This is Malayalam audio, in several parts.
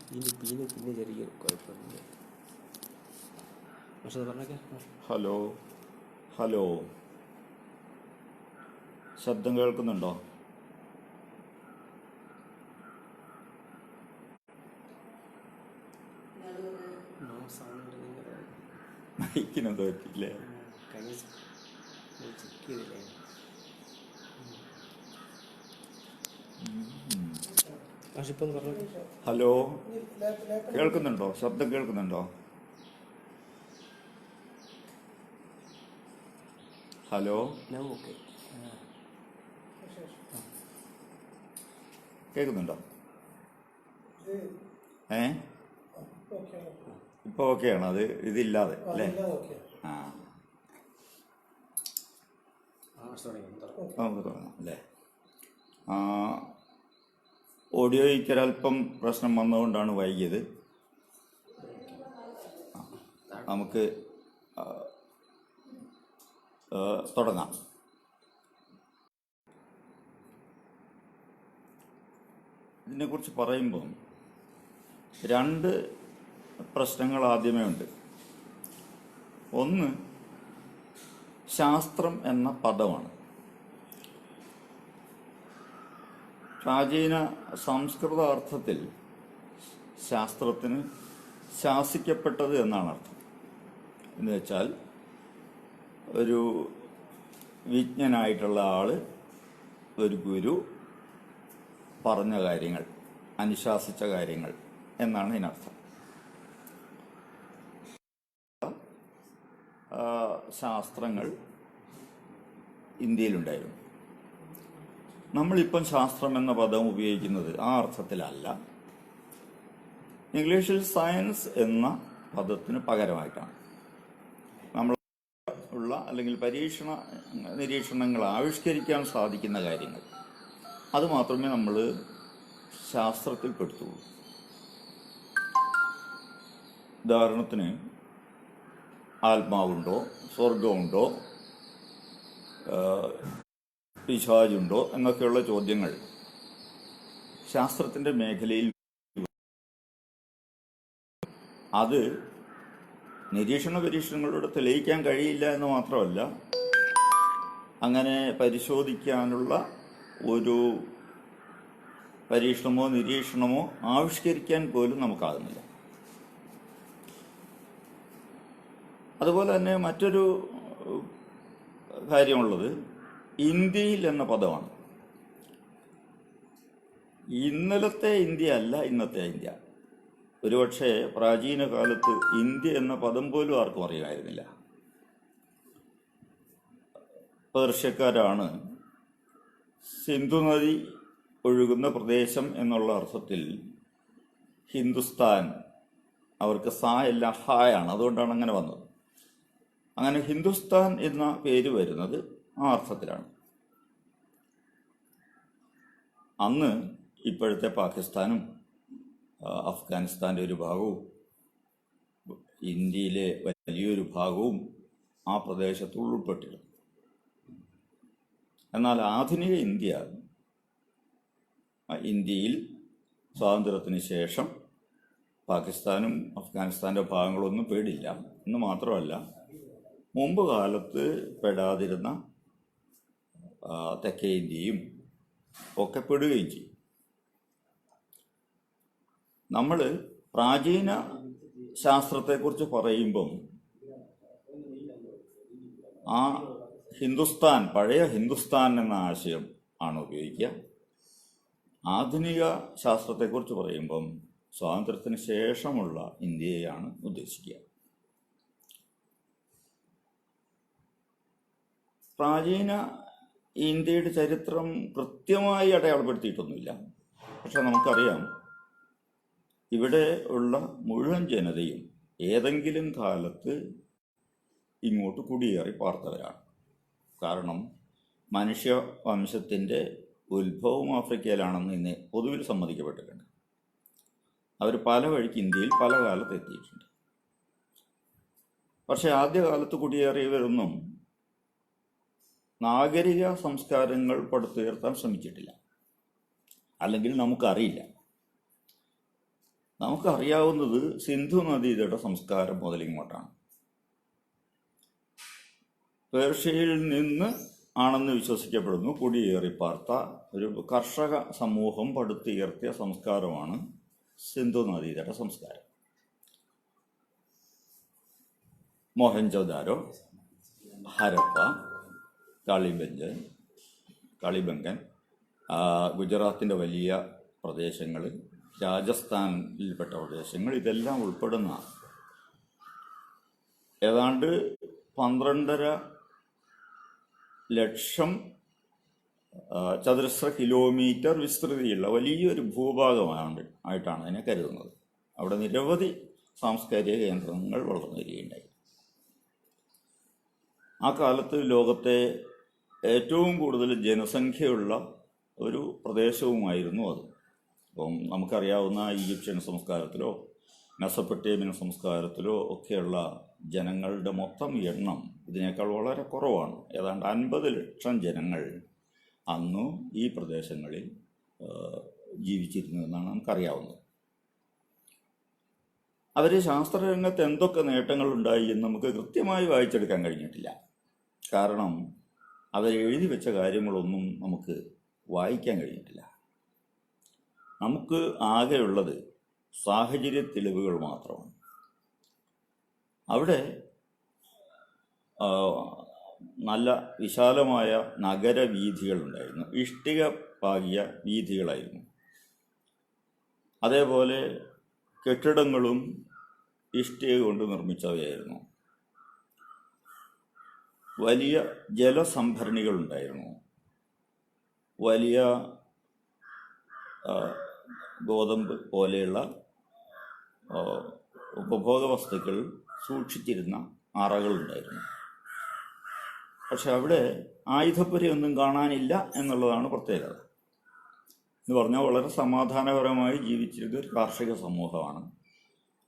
പിന്നെ ചെറിയൊരു കുഴപ്പമില്ല. പക്ഷെ പറഞ്ഞേക്കെ. ഹലോ ഹലോ, ശബ്ദം കേൾക്കുന്നുണ്ടോ? മൈക്കിനെന്തോ പറ്റില്ലേ? ചെക്ക് ചെയ്തില്ലേ? പക്ഷെ ഇപ്പം പറഞ്ഞു. ഹലോ, കേൾക്കുന്നുണ്ടോ? ശബ്ദം കേൾക്കുന്നുണ്ടോ? ഹലോ, ഓക്കെ, കേൾക്കുന്നുണ്ടോ? ഇപ്പൊ ഓക്കെയാണ്. അത് ഇതില്ലാതെ അല്ലേ? ആ, നമുക്ക് തുടങ്ങാം അല്ലേ? ഓഡിയോയ്ക്ക് ഒരല്പം പ്രശ്നം വന്നുകൊണ്ടാണ് വൈകിയത്. നമുക്ക് തുടങ്ങാം. ഇതിനെക്കുറിച്ച് പറയുമ്പം രണ്ട് പ്രശ്നങ്ങൾ ആദ്യമേ ഉണ്ട്. ഒന്ന്, ശാസ്ത്രം എന്ന പദമാണ്. പ്രാചീന സംസ്കൃത അർത്ഥത്തിൽ ശാസ്ത്രത്തിന് ശാസിക്കപ്പെട്ടത് എന്നാണ് അർത്ഥം. എന്ന് വെച്ചാൽ ഒരു വിജ്ഞനായിട്ടുള്ള ആള്, ഒരു ഗുരു പറഞ്ഞ കാര്യങ്ങൾ, അനുശാസിച്ച കാര്യങ്ങൾ എന്നാണ് ഇതിനർത്ഥം. ശാസ്ത്രങ്ങൾ ഇന്ത്യയിലുണ്ടായിരുന്നു. നമ്മളിപ്പം ശാസ്ത്രം എന്ന പദം ഉപയോഗിക്കുന്നത് ആ അർത്ഥത്തിലല്ല. ഇംഗ്ലീഷിൽ സയൻസ് എന്ന പദത്തിന് പകരമായിട്ടാണ്. നമ്മൾ ഉള്ള അല്ലെങ്കിൽ നിരീക്ഷണങ്ങൾ ആവിഷ്കരിക്കാൻ സാധിക്കുന്ന കാര്യങ്ങൾ, അത് മാത്രമേ നമ്മൾ ശാസ്ത്രത്തിൽ പെടുത്തുള്ളൂ. ഉദാഹരണത്തിന്, ആത്മാവുണ്ടോ, സ്വർഗമുണ്ടോ, പിശാചുണ്ടോ എന്നൊക്കെയുള്ള ചോദ്യങ്ങൾ ശാസ്ത്രത്തിന്റെ മേഖലയിൽ അത് പരീക്ഷണങ്ങളിലൂടെ തെളിയിക്കാൻ കഴിയില്ല എന്ന് മാത്രമല്ല, അങ്ങനെ പരിശോധിക്കാനുള്ള ഒരു പരീക്ഷണമോ നിരീക്ഷണമോ ആവിഷ്കരിക്കാൻ പോലും നമുക്കാകുന്നില്ല. അതുപോലെ തന്നെ മറ്റൊരു കാര്യമുള്ളത് ഇന്ത്യയിൽ എന്ന പദമാണ്. ഇന്നലത്തെ ഇന്ത്യ അല്ല ഇന്നത്തെ ഇന്ത്യ. ഒരുപക്ഷെ പ്രാചീന കാലത്ത് ഇന്ത്യ എന്ന പദം പോലും ആർക്കും അറിയാമായിരുന്നില്ല. പേർഷ്യക്കാരാണ് സിന്ധു നദി ഒഴുകുന്ന പ്രദേശം എന്നുള്ള അർത്ഥത്തിൽ ഹിന്ദുസ്ഥാൻ, അവർക്ക് സാ അല്ല ഹായാണ്, അതുകൊണ്ടാണ് അങ്ങനെ വന്നത്. അങ്ങനെ ഹിന്ദുസ്ഥാൻ എന്ന പേര് വരുന്നത് ആ അർത്ഥത്തിലാണ്. അന്ന് ഇപ്പോഴത്തെ പാകിസ്ഥാനും അഫ്ഗാനിസ്ഥാൻ്റെ ഒരു ഭാഗവും ഇന്ത്യയിലെ വലിയൊരു ഭാഗവും ആ പ്രദേശത്ത് ഉൾപ്പെട്ടിരുന്നു. എന്നാൽ ആധുനിക ഇന്ത്യയിൽ സ്വാതന്ത്ര്യത്തിന് ശേഷം പാകിസ്ഥാനും അഫ്ഗാനിസ്ഥാൻ്റെ ഭാഗങ്ങളൊന്നും പേടില്ല എന്ന് മാത്രമല്ല, മുമ്പ് കാലത്ത് പെടാതിരുന്ന തെക്കേ ഇന്ത്യയും ഒക്കെ പെടുകയും ചെയ്യും. നമ്മൾ പ്രാചീന ശാസ്ത്രത്തെക്കുറിച്ച് പറയുമ്പം ആ ഹിന്ദുസ്ഥാൻ, പഴയ ഹിന്ദുസ്ഥാൻ എന്ന ആശയം ആണ് ഉപയോഗിക്കുക. ആധുനിക ശാസ്ത്രത്തെക്കുറിച്ച് പറയുമ്പം സ്വാതന്ത്ര്യത്തിന് ശേഷമുള്ള ഇന്ത്യയെയാണ് ഉദ്ദേശിക്കുക. പ്രാചീന ഇന്ത്യയുടെ ചരിത്രം കൃത്യമായി അടയാളപ്പെടുത്തിയിട്ടൊന്നുമില്ല. പക്ഷെ നമുക്കറിയാം, ഇവിടെ ഉള്ള മുഴുവൻ ജനതയും ഏതെങ്കിലും കാലത്ത് ഇങ്ങോട്ട് കുടിയേറി പാർത്തവരാണ്. കാരണം മനുഷ്യവംശത്തിൻ്റെ ഉത്ഭവം ആഫ്രിക്കയിലാണെന്ന് ഇന്ന് പൊതുവിൽ സമ്മതിക്കപ്പെട്ടിട്ടുണ്ട്. അവർ പല വഴിക്ക് ഇന്ത്യയിൽ പല കാലത്ത് എത്തിയിട്ടുണ്ട്. പക്ഷെ ആദ്യകാലത്ത് കുടിയേറിയവരൊന്നും നാഗരിക സംസ്കാരങ്ങൾ പടുത്തുയർത്താൻ ശ്രമിച്ചിട്ടില്ല, അല്ലെങ്കിൽ നമുക്കറിയില്ല. നമുക്കറിയാവുന്നത് സിന്ധു നദീതട സംസ്കാരം മുതലിങ്ങോട്ടാണ്. പേർഷ്യയിൽ നിന്ന് ആണെന്ന് വിശ്വസിക്കപ്പെടുന്നു കുടിയേറി പാർത്ത ഒരു കർഷക സമൂഹം പടുത്തുയർത്തിയ സംസ്കാരമാണ് സിന്ധു നദീതട സംസ്കാരം. മോഹൻജോദാരോ, ഹരപ്പ, കാളിബംഗൻ, ഗുജറാത്തിൻ്റെ വലിയ പ്രദേശങ്ങൾ, രാജസ്ഥാനിൽപ്പെട്ട പ്രദേശങ്ങൾ, ഇതെല്ലാം ഉൾപ്പെടുന്ന ഏതാണ്ട് 12.5 ലക്ഷം ചതുരശ്ര കിലോമീറ്റർ വിസ്തൃതിയുള്ള വലിയൊരു ഭൂഭാഗമാണ് ആയിട്ടാണ് അതിനെ കരുതുന്നത്. അവിടെ നിരവധി സാംസ്കാരിക കേന്ദ്രങ്ങൾ വളർന്നു വരികയുണ്ടായി. ആ കാലത്ത് ലോകത്തെ ഏറ്റവും കൂടുതൽ ജനസംഖ്യയുള്ള ഒരു പ്രദേശവുമായിരുന്നു അത്. അപ്പം നമുക്കറിയാവുന്ന ഈജിപ്ഷ്യൻ സംസ്കാരത്തിലോ മെസപ്പൊട്ടേമിയൻ സംസ്കാരത്തിലോ ഒക്കെയുള്ള ജനങ്ങളുടെ മൊത്തം എണ്ണം ഇതിനേക്കാൾ വളരെ കുറവാണ്. ഏതാണ്ട് 50 ലക്ഷം ജനങ്ങൾ അന്ന് ഈ പ്രദേശങ്ങളിൽ ജീവിച്ചിരുന്നു എന്നാണ് നമുക്കറിയാവുന്നത്. അവർ ശാസ്ത്രരംഗത്ത് എന്തൊക്കെ നേട്ടങ്ങളുണ്ടായി എന്ന് നമുക്ക് കൃത്യമായി വായിച്ചെടുക്കാൻ കഴിഞ്ഞിട്ടില്ല. കാരണം അവരെഴുതി വെച്ച കാര്യങ്ങളൊന്നും നമുക്ക് വായിക്കാൻ കഴിഞ്ഞിട്ടില്ല. നമുക്ക് ആകെയുള്ളത് സാഹചര്യ തെളിവുകൾ മാത്രമാണ്. അവിടെ നല്ല വിശാലമായ നഗരവീഥികളുണ്ടായിരുന്നു. ഇഷ്ടിക പാകിയ വീഥികളായിരുന്നു. അതേപോലെ കെട്ടിടങ്ങളും ഇഷ്ടിക കൊണ്ട് നിർമ്മിച്ചവയായിരുന്നു. വലിയ ജലസംഭരണികളുണ്ടായിരുന്നു. വലിയ ഗോതമ്പ് പോലെയുള്ള ഉപഭോഗ വസ്തുക്കൾ സൂക്ഷിച്ചിരുന്ന അറകളുണ്ടായിരുന്നു. പക്ഷെ അവിടെ ആയുധപ്പുരയൊന്നും കാണാനില്ല എന്നുള്ളതാണ് പ്രത്യേകത. എന്ന് പറഞ്ഞാൽ വളരെ സമാധാനപരമായി ജീവിച്ചിരുന്ന ഒരു കാർഷിക സമൂഹമാണ്.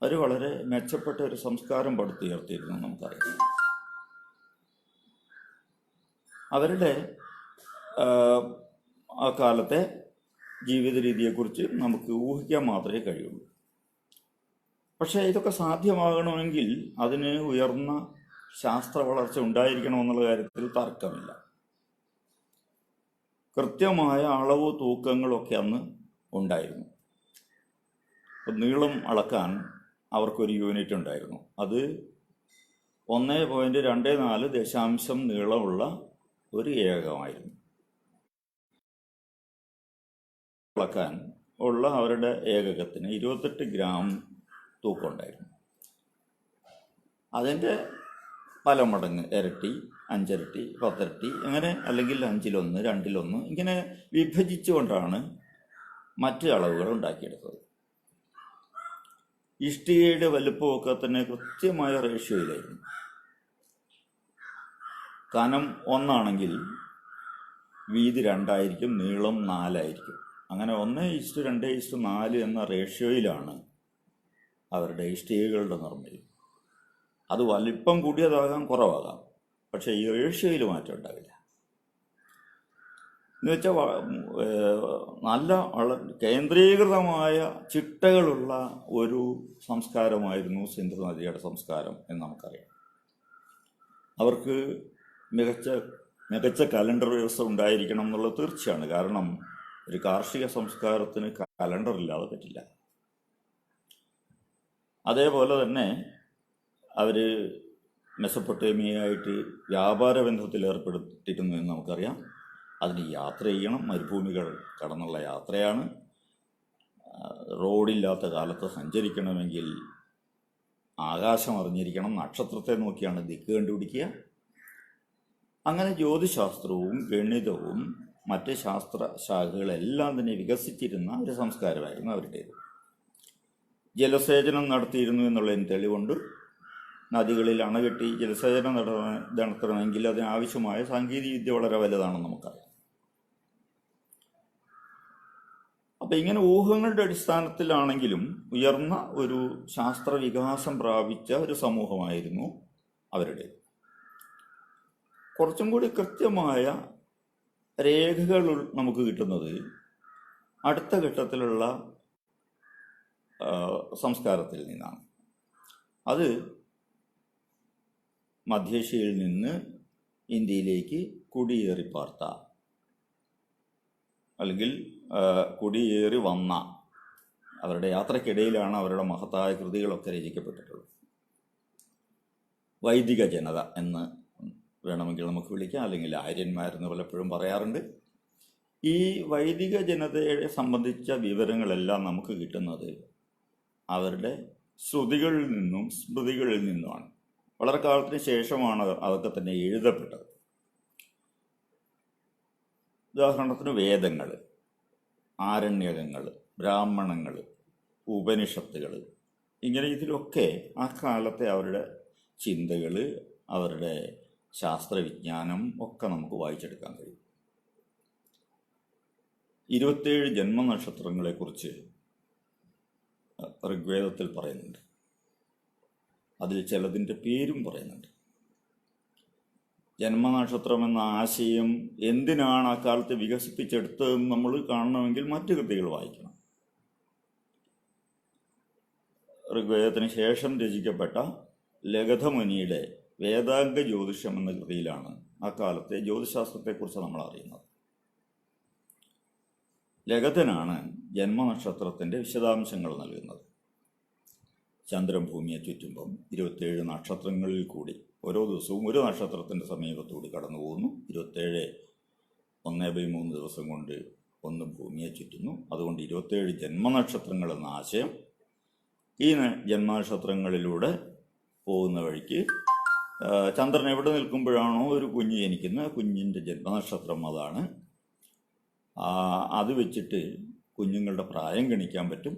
അവർ വളരെ മെച്ചപ്പെട്ട ഒരു സംസ്കാരം പടുത്തുയർത്തിയിരുന്നു നമുക്കറിയാം. അവരുടെ ആ കാലത്തെ ജീവിത രീതിയെക്കുറിച്ച് നമുക്ക് ഊഹിക്കാൻ മാത്രമേ കഴിയുള്ളൂ. പക്ഷേ ഇതൊക്കെ സാധ്യമാകണമെങ്കിൽ അതിന് ഉയർന്ന ശാസ്ത്ര വളർച്ച ഉണ്ടായിരിക്കണമെന്നുള്ള കാര്യത്തിൽ തർക്കമില്ല. കൃത്യമായ അളവ് തൂക്കങ്ങളൊക്കെ അന്ന് ഉണ്ടായിരുന്നു. നീളം അളക്കാൻ അവർക്കൊരു യൂണിറ്റ് ഉണ്ടായിരുന്നു. അത് 1.24 ദശാംശം നീളമുള്ള ഒരു ഏകമായിരുന്നു. അളക്കാൻ ഉള്ള അവരുടെ ഏകകത്തിന് 28 ഗ്രാം തൂക്കം ഉണ്ടായിരുന്നു. അതിൻ്റെ പല മടങ്ങ്, ഇരട്ടി, 5 ഇരട്ടി, 10 ഇരട്ടി, അങ്ങനെ, അല്ലെങ്കിൽ 5-1, 2-1 ഇങ്ങനെ വിഭജിച്ചുകൊണ്ടാണ് മറ്റ് അളവുകൾ ഉണ്ടാക്കിയെടുത്തത്. ഇഷ്ടികയുടെ വലുപ്പമൊക്കെ തന്നെ കൃത്യമായ റേഷ്യോയിലായിരുന്നു. കനം 1 വീതി 2 ആയിരിക്കും, നീളം 4 ആയിരിക്കും. അങ്ങനെ 1:2:4 എന്ന റേഷ്യോയിലാണ് അവരുടെ ഇഷ്ടികകളുടെ നിർമ്മിതി. അത് വലിപ്പം കൂടിയതാകാം, കുറവാകാം, പക്ഷേ ഈ റേഷ്യോയിൽ മാറ്റം ഉണ്ടാവില്ല. എന്ന് വെച്ചാൽ നല്ല കേന്ദ്രീകൃതമായ ചിട്ടകളുള്ള ഒരു സംസ്കാരമായിരുന്നു സിന്ധു നദിയുടെ സംസ്കാരം എന്ന് നമുക്കറിയാം. അവർക്ക് മികച്ച കലണ്ടർ വ്യവസ്ഥ ഉണ്ടായിരിക്കണം എന്നുള്ളത് തീർച്ചയാണ്. കാരണം ഒരു കാർഷിക സംസ്കാരത്തിന് കലണ്ടർ ഇല്ലാതെ പറ്റില്ല. അതേപോലെ തന്നെ അവർ മെസപ്പൊട്ടേമിയയായിട്ട് വ്യാപാര ബന്ധത്തിൽ ഏർപ്പെടുത്തിയിരുന്നു എന്ന് നമുക്കറിയാം. അതിന് യാത്ര ചെയ്യണം, മരുഭൂമികൾ കടന്നുള്ള യാത്രയാണ്. റോഡില്ലാത്ത കാലത്ത് സഞ്ചരിക്കണമെങ്കിൽ ആകാശം അറിഞ്ഞിരിക്കണം, നക്ഷത്രത്തെ നോക്കിയാണ് ദിക്ക് കണ്ടുപിടിക്കുക. അങ്ങനെ ജ്യോതിശാസ്ത്രവും ഗണിതവും മറ്റ് ശാസ്ത്ര ശാഖകളെല്ലാം തന്നെ വികസിച്ചിരുന്ന ഒരു സംസ്കാരമായിരുന്നു അവരുടേത്. ജലസേചനം നടത്തിയിരുന്നു എന്നുള്ളതിന് തെളിവുണ്ട്. നദികളിൽ അണകെട്ടി ജലസേചനം നടത്തണമെങ്കിൽ അതിനാവശ്യമായ സാങ്കേതിക വിദ്യ വളരെ വലുതാണെന്ന് നമുക്കറിയാം. അപ്പം ഇങ്ങനെ ഊഹങ്ങളുടെ അടിസ്ഥാനത്തിലാണെങ്കിലും ഉയർന്ന ഒരു ശാസ്ത്ര വികാസം പ്രാപിച്ച ഒരു സമൂഹമായിരുന്നു അവരുടെ. കുറച്ചും കൂടി കൃത്യമായ രേഖകൾ നമുക്ക് കിട്ടുന്നത് അടുത്ത ഘട്ടത്തിലുള്ള സംസ്കാരത്തിൽ നിന്നാണ്. അത് മധ്യേഷ്യയിൽ നിന്ന് ഇന്ത്യയിലേക്ക് കുടിയേറി പാർത്ത അല്ലെങ്കിൽ കുടിയേറി വന്ന അവരുടെ യാത്രക്കിടയിലാണ് അവരുടെ മഹത്തായ കൃതികളൊക്കെ രചിക്കപ്പെട്ടിട്ടുള്ളത്. വൈദിക ജനത എന്ന് വേണമെങ്കിൽ നമുക്ക് വിളിക്കാം, അല്ലെങ്കിൽ ആര്യന്മാരെന്ന് പലപ്പോഴും പറയാറുണ്ട്. ഈ വൈദിക ജനതയെ സംബന്ധിച്ച വിവരങ്ങളെല്ലാം നമുക്ക് കിട്ടുന്നത് അവരുടെ ശ്രുതികളിൽ നിന്നും സ്മൃതികളിൽ നിന്നുമാണ്. വളരെ കാലത്തിന് ശേഷമാണ് അതൊക്കെ തന്നെ എഴുതപ്പെട്ടത്. ഉദാഹരണത്തിന് വേദങ്ങൾ, ആരണ്യകങ്ങൾ, ബ്രാഹ്മണങ്ങൾ, ഉപനിഷത്തുകൾ, ഇങ്ങനെ ഇതിലൊക്കെ ആ കാലത്തെ അവരുടെ ചിന്തകൾ, അവരുടെ ശാസ്ത്രവിജ്ഞാനം ഒക്കെ നമുക്ക് വായിച്ചെടുക്കാൻ കഴിയും. 27 ജന്മനക്ഷത്രങ്ങളെക്കുറിച്ച് ഋഗ്വേദത്തിൽ പറയുന്നുണ്ട്. അതിൽ ചിലതിൻ്റെ പേരും പറയുന്നുണ്ട്. ജന്മനക്ഷത്രം എന്ന ആശയം എന്തിനാണ് ആ കാലത്ത് വികസിപ്പിച്ചെടുത്തതെന്ന് നമ്മൾ കാണണമെങ്കിൽ മറ്റു കൃതികൾ വായിക്കണം. ഋഗ്വേദത്തിന് ശേഷം രചിക്കപ്പെട്ട ലഗധമുനിയുടെ വേദാംഗ ജ്യോതിഷം എന്ന കൃതിയിലാണ് ആ കാലത്തെ ജ്യോതിശാസ്ത്രത്തെക്കുറിച്ച് നമ്മൾ അറിയുന്നത്. ലഗധനാണ് ജന്മനക്ഷത്രത്തിൻ്റെ വിശദാംശങ്ങൾ നൽകുന്നത്. ചന്ദ്രൻ ഭൂമിയെ ചുറ്റുമ്പം 27 നക്ഷത്രങ്ങളിൽ കൂടി ഓരോ ദിവസവും ഒരു നക്ഷത്രത്തിൻ്റെ സമീപത്തുകൂടി കടന്നു പോകുന്നു. 27 1/3 ദിവസം കൊണ്ട് ഒന്ന് ഭൂമിയെ ചുറ്റുന്നു. അതുകൊണ്ട് 27 ജന്മനക്ഷത്രങ്ങൾ എന്ന ആശയം ഈ ജന്മനക്ഷത്രങ്ങളിലൂടെ പോകുന്ന വഴിക്ക് ചന്ദ്രൻ എവിടെ നിൽക്കുമ്പോഴാണോ ഒരു കുഞ്ഞ് ജനിക്കുന്നത്, കുഞ്ഞിൻ്റെ ജന്മനക്ഷത്രം അതാണ്. അത് വെച്ചിട്ട് കുഞ്ഞുങ്ങളുടെ പ്രായം ഗണിക്കാൻ പറ്റും.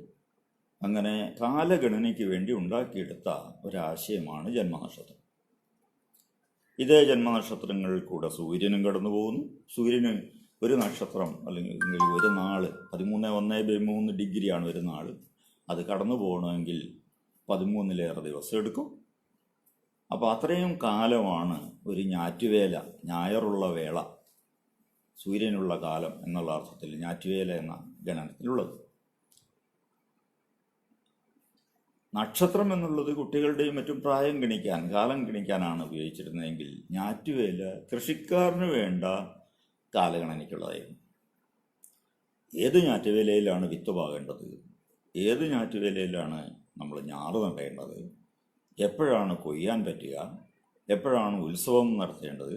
അങ്ങനെ കാലഗണനയ്ക്ക് വേണ്ടി ഉണ്ടാക്കിയെടുത്ത ഒരാശയമാണ് ജന്മനക്ഷത്രം. ഇതേ ജന്മനക്ഷത്രങ്ങളിൽ കൂടെ സൂര്യനും കടന്നു പോകുന്നു. സൂര്യന് ഒരു നക്ഷത്രം അല്ലെങ്കിൽ ഒരു നാൾ 13 ഡിഗ്രിയാണ് ഒരു നാൾ. അത് കടന്നു പോകണമെങ്കിൽ 13 ദിവസം എടുക്കും. അപ്പോൾ അത്രയും കാലമാണ് ഒരു ഞാറ്റുവേല, ഞായറുള്ള വേള, സൂര്യനുള്ള കാലം എന്നുള്ള അർത്ഥത്തിൽ ഞാറ്റുവേല എന്ന ഗണനത്തിലുള്ളത്. നക്ഷത്രം എന്നുള്ളത് കുട്ടികളുടെയും മറ്റും പ്രായം ഗണിക്കാൻ, കാലം ഗണിക്കാനാണ് ഉപയോഗിച്ചിരുന്നതെങ്കിൽ ഞാറ്റുവേല കൃഷിക്കാരന് വേണ്ട കാലഗണനയ്ക്കുള്ളതായിരുന്നു. ഏത് ഞാറ്റുവേലയിലാണ് വിത്ത് പാകേണ്ടത്, ഏത് ഞാറ്റുവേലയിലാണ് നമ്മൾ ഞാറ് നടേണ്ടത്, എപ്പോഴാണ് കൊയ്യാൻ പറ്റുക, എപ്പോഴാണ് ഉത്സവം നടത്തേണ്ടത്,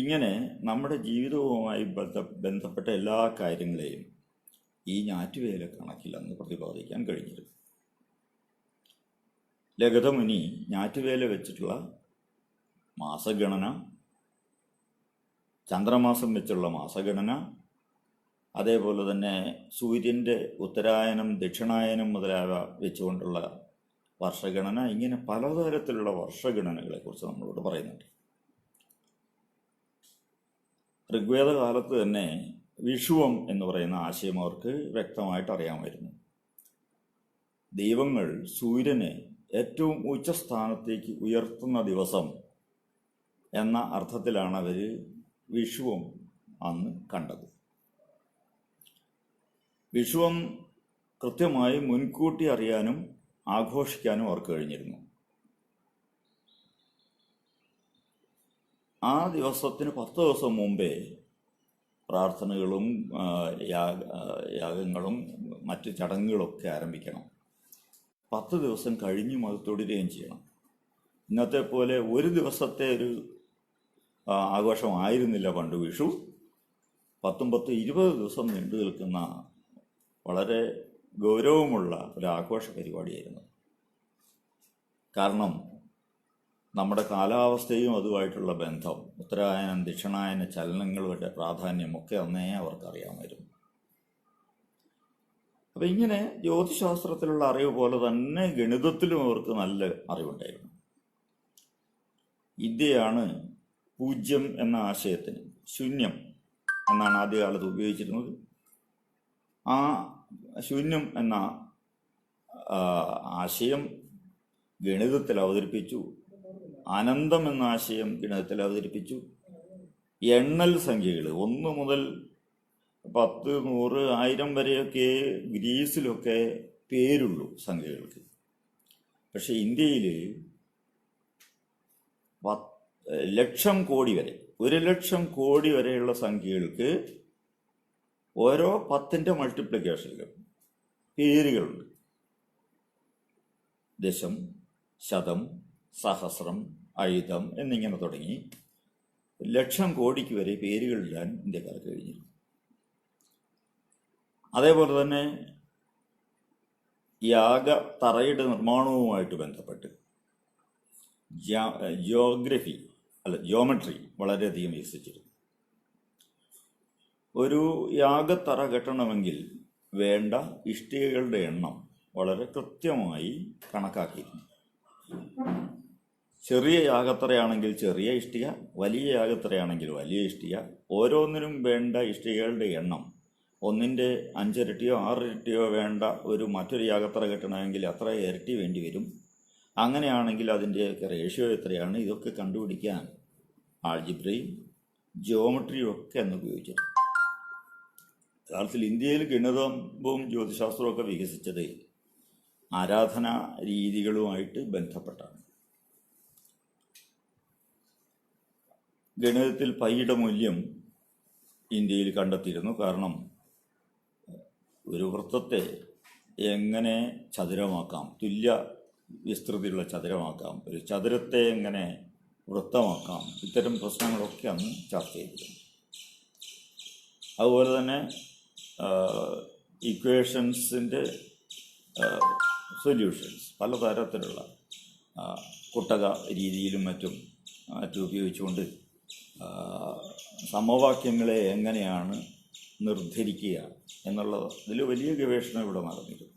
ഇങ്ങനെ നമ്മുടെ ജീവിതവുമായി ബന്ധപ്പെട്ട എല്ലാ കാര്യങ്ങളെയും ഈ ഞാറ്റുവേല കണക്കിൽ അന്ന് പ്രതിപാദിക്കാൻ കഴിഞ്ഞിരുന്നു. ലഗധമുനി ഞാറ്റുവേല വെച്ചിട്ടുള്ള മാസഗണന, ചന്ദ്രമാസം വെച്ചുള്ള മാസഗണന, അതേപോലെ തന്നെ സൂര്യൻ്റെ ഉത്തരായനം ദക്ഷിണായനം മുതലായവ വെച്ചുകൊണ്ടുള്ള വർഷഗണന, ഇങ്ങനെ പലതരത്തിലുള്ള വർഷഗണനകളെക്കുറിച്ച് നമ്മളോട് പറയുന്നുണ്ട്. ഋഗ്വേദ കാലത്ത് തന്നെ വിഷുവം എന്ന് പറയുന്ന ആശയം അവർക്ക് വ്യക്തമായിട്ട് അറിയാമായിരുന്നു. ദൈവങ്ങൾ സൂര്യനെ ഏറ്റവും ഉച്ചസ്ഥാനത്തേക്ക് ഉയർത്തുന്ന ദിവസം എന്ന അർത്ഥത്തിലാണ് അവർ വിഷുവം അന്ന് കണ്ടത്. വിഷുവം കൃത്യമായി മുൻകൂട്ടി അറിയാനും ആഘോഷിക്കാനും അവർക്ക് കഴിഞ്ഞിരുന്നു. ആ ദിവസത്തിന് 10 ദിവസം മുമ്പേ പ്രാർത്ഥനകളും യാഗങ്ങളും മറ്റ് ചടങ്ങുകളൊക്കെ ആരംഭിക്കണം. 10 ദിവസം കഴിഞ്ഞും അത് തുടരുകയും ചെയ്യണം. ഇന്നത്തെ പോലെ ഒരു ദിവസത്തെ ഒരു ആഘോഷമായിരുന്നില്ല പണ്ട് വിഷു. 10-20 ദിവസം നീണ്ടു നിൽക്കുന്ന വളരെ ഗൗരവമുള്ള ഒരു ആഘോഷ പരിപാടിയായിരുന്നു. കാരണം നമ്മുടെ കാലാവസ്ഥയും അതുമായിട്ടുള്ള ബന്ധം, ഉത്തരായനം ദക്ഷിണായന ചലനങ്ങളുടെ പ്രാധാന്യമൊക്കെ അന്നേ അവർക്കറിയാമായിരുന്നു. അപ്പം ഇങ്ങനെ ജ്യോതിശാസ്ത്രത്തിലുള്ള അറിവ് പോലെ തന്നെ ഗണിതത്തിലും അവർക്ക് നല്ല അറിവുണ്ടായിരുന്നു. ഇന്ത്യയാണ് പൂജ്യം എന്ന ആശയത്തിന് ശൂന്യം എന്നാണ് ആദ്യകാലത്ത് ഉപയോഗിച്ചിരുന്നത്. ആ ശൂന്യം എന്ന ആശയം ഗണിതത്തിൽ അവതരിപ്പിച്ചു. അനന്തം എന്ന ആശയം ഗണിതത്തിൽ അവതരിപ്പിച്ചു. എണ്ണൽ സംഖ്യകൾ 1 മുതൽ 10, 100, 1000 വരെയൊക്കെ ഗ്രീസിലൊക്കെ പേരുള്ളൂ സംഖ്യകൾക്ക്. പക്ഷെ ഇന്ത്യയിൽ ലക്ഷം കോടി വരെ, 1,00,000 കോടി വരെയുള്ള സംഖ്യകൾക്ക് ഓരോ 10ന്റെ മൾട്ടിപ്ലിക്കേഷനിലും പേരുകളുണ്ട്. ദശം, ശതം, സഹസ്രം, അയുതം എന്നിങ്ങനെ തുടങ്ങി 1,00,000 കോടിക്ക് വരെ പേരുകളിടാൻ ഇന്ത്യക്കാർക്ക് കഴിഞ്ഞിരുന്നു. അതേപോലെ തന്നെ തറയുടെ നിർമ്മാണവുമായിട്ട് ബന്ധപ്പെട്ട് ജിയോമെട്രി വളരെയധികം വികസിച്ചിരുന്നു. ഒരു യാഗത്തറ കെട്ടണമെങ്കിൽ വേണ്ട ഇഷ്ടികകളുടെ എണ്ണം വളരെ കൃത്യമായി കണക്കാക്കിയിരുന്നു. ചെറിയ യാഗത്തറയാണെങ്കിൽ ചെറിയ ഇഷ്ടിക, വലിയ യാഗത്തറയാണെങ്കിൽ വലിയ ഇഷ്ടിക. ഓരോന്നിനും വേണ്ട ഇഷ്ടികകളുടെ എണ്ണം ഒന്നിൻ്റെ 5 ഇരട്ടിയോ 6 ഇരട്ടിയോ വേണ്ട മറ്റൊരു യാഗത്തറ കെട്ടണമെങ്കിൽ അത്ര ഇരട്ടി വേണ്ടി വരും. അങ്ങനെയാണെങ്കിൽ അതിൻ്റെയൊക്കെ റേഷ്യോ എത്രയാണ്, ഇതൊക്കെ കണ്ടുപിടിക്കാൻ ആൾജിബ്രയും ജിയോമെട്രിയും ഒക്കെ അന്ന് ഉപയോഗിച്ചു. യഥാർത്ഥത്തിൽ ഇന്ത്യയിൽ ഗണിതവും ജ്യോതിശാസ്ത്രവും ഒക്കെ വികസിച്ചത് ആരാധനാ രീതികളുമായിട്ട് ബന്ധപ്പെട്ടാണ്. ഗണിതത്തിൽ പൈയുടെ മൂല്യം ഇന്ത്യയിൽ കണ്ടെത്തിയിരുന്നു. കാരണം ഒരു വൃത്തത്തെ എങ്ങനെ ചതുരമാക്കാം, തുല്യ വിസ്തൃതിയുള്ള ചതുരമാക്കാം, ഒരു ചതുരത്തെ എങ്ങനെ വൃത്തമാക്കാം, ഇത്തരം പ്രശ്നങ്ങളൊക്കെ അന്ന് ചർച്ച ചെയ്തിരുന്നു. അതുപോലെ തന്നെ ഇക്വേഷൻസിൻ്റെ സൊല്യൂഷൻസ് പലതരത്തിലുള്ള കുട്ടക രീതിയിലും മറ്റും ഉപയോഗിച്ചുകൊണ്ട് സമവാക്യങ്ങളെ എങ്ങനെയാണ് നിർദ്ധരിക്കുക ഇതിൽ വലിയ ഗവേഷണം ഇവിടെ നടന്നിരുന്നു.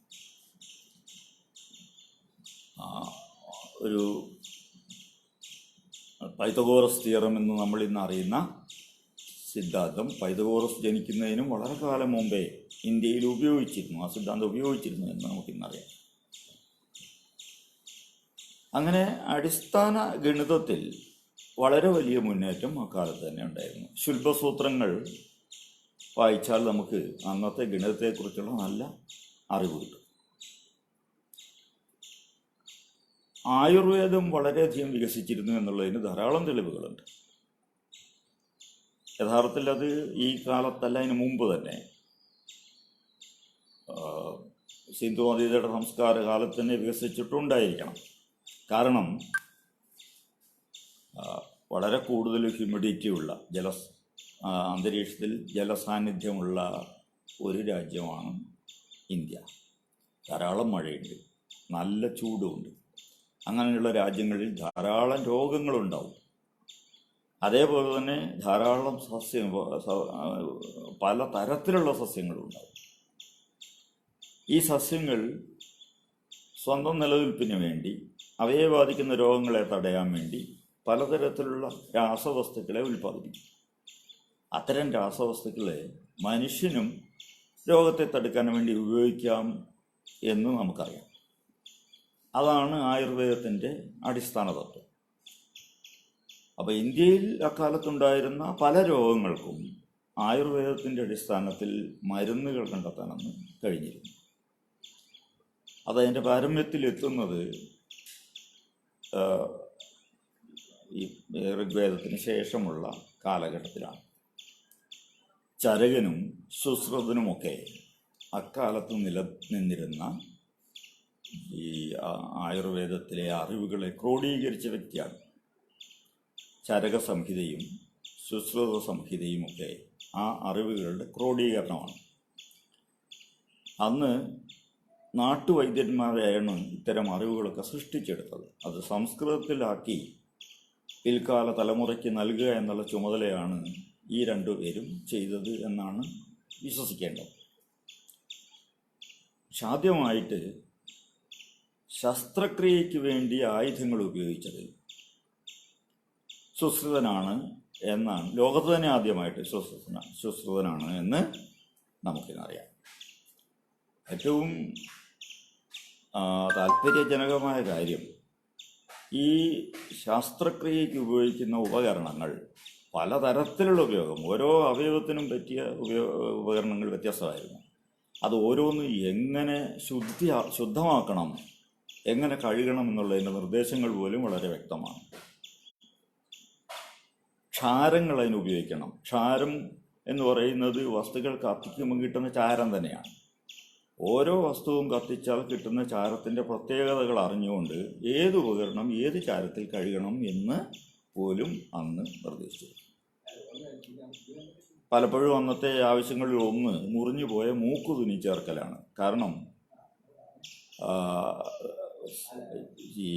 ഒരു പൈതഗോറസ് തിയറം എന്ന് നമ്മൾ ഇന്ന് അറിയുന്ന സിദ്ധാന്തം പൈതഗോറസ് ജനിക്കുന്നതിനും വളരെ കാലം മുമ്പേ ഇന്ത്യയിൽ ഉപയോഗിച്ചിരുന്നു. ആ സിദ്ധാന്തം ഉപയോഗിച്ചിരുന്നു എന്ന് നമുക്കിന്നറിയാം. അങ്ങനെ അടിസ്ഥാന ഗണിതത്തിൽ വളരെ വലിയ മുന്നേറ്റം അക്കാലത്ത് തന്നെ ഉണ്ടായിരുന്നു. ശുല്ബസൂത്രങ്ങൾ വായിച്ചാൽ നമുക്ക് അന്നത്തെ ഗണിതത്തെക്കുറിച്ചുള്ള നല്ല അറിവ് കിട്ടും. ആയുർവേദം വളരെയധികം വികസിച്ചിരുന്നു എന്നുള്ളതിന് ധാരാളം തെളിവുകളുണ്ട്. യഥാർത്ഥത്തിൽ അത് ഈ കാലത്തല്ല, അതിന് മുമ്പ് തന്നെ സിന്ധു നദീതട സംസ്കാര കാലത്ത് തന്നെ വികസിച്ചിട്ടുണ്ടായിരിക്കണം. കാരണം വളരെ കൂടുതൽ ഹ്യൂമിഡിറ്റി ഉള്ള അന്തരീക്ഷത്തിൽ ജലസാന്നിധ്യമുള്ള ഒരു രാജ്യമാണ് ഇന്ത്യ. ധാരാളം മഴയുണ്ട്, നല്ല ചൂടുമുണ്ട്. അങ്ങനെയുള്ള രാജ്യങ്ങളിൽ ധാരാളം രോഗങ്ങളുണ്ടാവും. അതേപോലെ തന്നെ ധാരാളം പല തരത്തിലുള്ള സസ്യങ്ങളുണ്ടാവും. ഈ സസ്യങ്ങൾ സ്വന്തം നിലനിൽപ്പിന് വേണ്ടി അവയെ ബാധിക്കുന്ന രോഗങ്ങളെ തടയാൻ വേണ്ടി പലതരത്തിലുള്ള രാസവസ്തുക്കളെ ഉൽപ്പാദിപ്പിക്കും. അത്തരം രാസവസ്തുക്കളെ മനുഷ്യനും രോഗത്തെ തടുക്കാൻ വേണ്ടി ഉപയോഗിക്കാം എന്ന് നമുക്കറിയാം. അതാണ് ആയുർവേദത്തിൻ്റെ അടിസ്ഥാന തത്വം. അപ്പോൾ ഇന്ത്യയിൽ അക്കാലത്തുണ്ടായിരുന്ന പല രോഗങ്ങൾക്കും ആയുർവേദത്തിൻ്റെ അടിസ്ഥാനത്തിൽ മരുന്നുകൾ കണ്ടെത്താനെന്ന് കഴിഞ്ഞിരുന്നു. അതതിൻ്റെ പാരമ്യത്തിലെത്തുന്നത് ഈ ഋഗ്വേദത്തിന് ശേഷമുള്ള കാലഘട്ടത്തിലാണ്. ചരകനും സുശ്രുതനുമൊക്കെ അക്കാലത്ത് നിലനിന്നിരുന്ന ഈ ആയുർവേദത്തിലെ അറിവുകളെ ക്രോഡീകരിച്ച വ്യക്തിയാണ്. ചരക സംഹിതയും സുശ്രുത സംഹിതയുമൊക്കെ ആ അറിവുകളുടെ ക്രോഡീകരണമാണ്. അന്ന് നാട്ടുവൈദ്യന്മാരെയാണ് ഇത്തരം അറിവുകളൊക്കെ സൃഷ്ടിച്ചെടുത്തത്. അത് സംസ്കൃതത്തിലാക്കി പിൽക്കാല തലമുറയ്ക്ക് നൽകുക എന്നുള്ള ചുമതലയാണ് ഈ രണ്ടുപേരും ചെയ്തത് എന്നാണ് വിശ്വസിക്കേണ്ടത്. പക്ഷെ ആദ്യമായിട്ട് ശസ്ത്രക്രിയയ്ക്ക് വേണ്ടി ആയുധങ്ങൾ ഉപയോഗിച്ചത് സുശ്രുതനാണ് എന്നാണ്, ലോകത്ത് തന്നെ ആദ്യമായിട്ട് സുശ്രുതനാണ് എന്ന് നമുക്കിന്നറിയാം. ഏറ്റവും താല്പര്യജനകമായ കാര്യം, ഈ ശാസ്ത്രക്രിയയ്ക്ക് ഉപയോഗിക്കുന്ന ഉപകരണങ്ങൾ പലതരത്തിലുള്ള ഉപയോഗം, ഓരോ അവയവത്തിനും പറ്റിയ ഉപകരണങ്ങൾ വ്യത്യസ്തമായിരുന്നു. അത് ഓരോന്നും എങ്ങനെ ശുദ്ധമാക്കണം, എങ്ങനെ കഴുകണം എന്നുള്ളതിൻ്റെ നിർദ്ദേശങ്ങൾ പോലും വളരെ വ്യക്തമാണ്. ക്ഷാരങ്ങൾ അതിന് ഉപയോഗിക്കണം. ക്ഷാരം എന്ന് പറയുന്നത് വസ്തുക്കൾ കത്തിക്കുമ്പോൾ കിട്ടുന്ന ചാരം തന്നെയാണ്. ഓരോ വസ്തുവും കത്തിച്ചാൽ കിട്ടുന്ന ചാരത്തിൻ്റെ പ്രത്യേകതകൾ അറിഞ്ഞുകൊണ്ട് ഏത് ഉപകരണം ഏത് ചാരത്തിൽ കഴുകണം എന്ന് പോലും അന്ന് നിർദ്ദേശിച്ചു. പലപ്പോഴും അന്നത്തെ ആവശ്യങ്ങളിൽ ഒന്ന് മുറിഞ്ഞു പോയ മൂക്ക് തുന്നി ചേർക്കലാണ്. കാരണം ഈ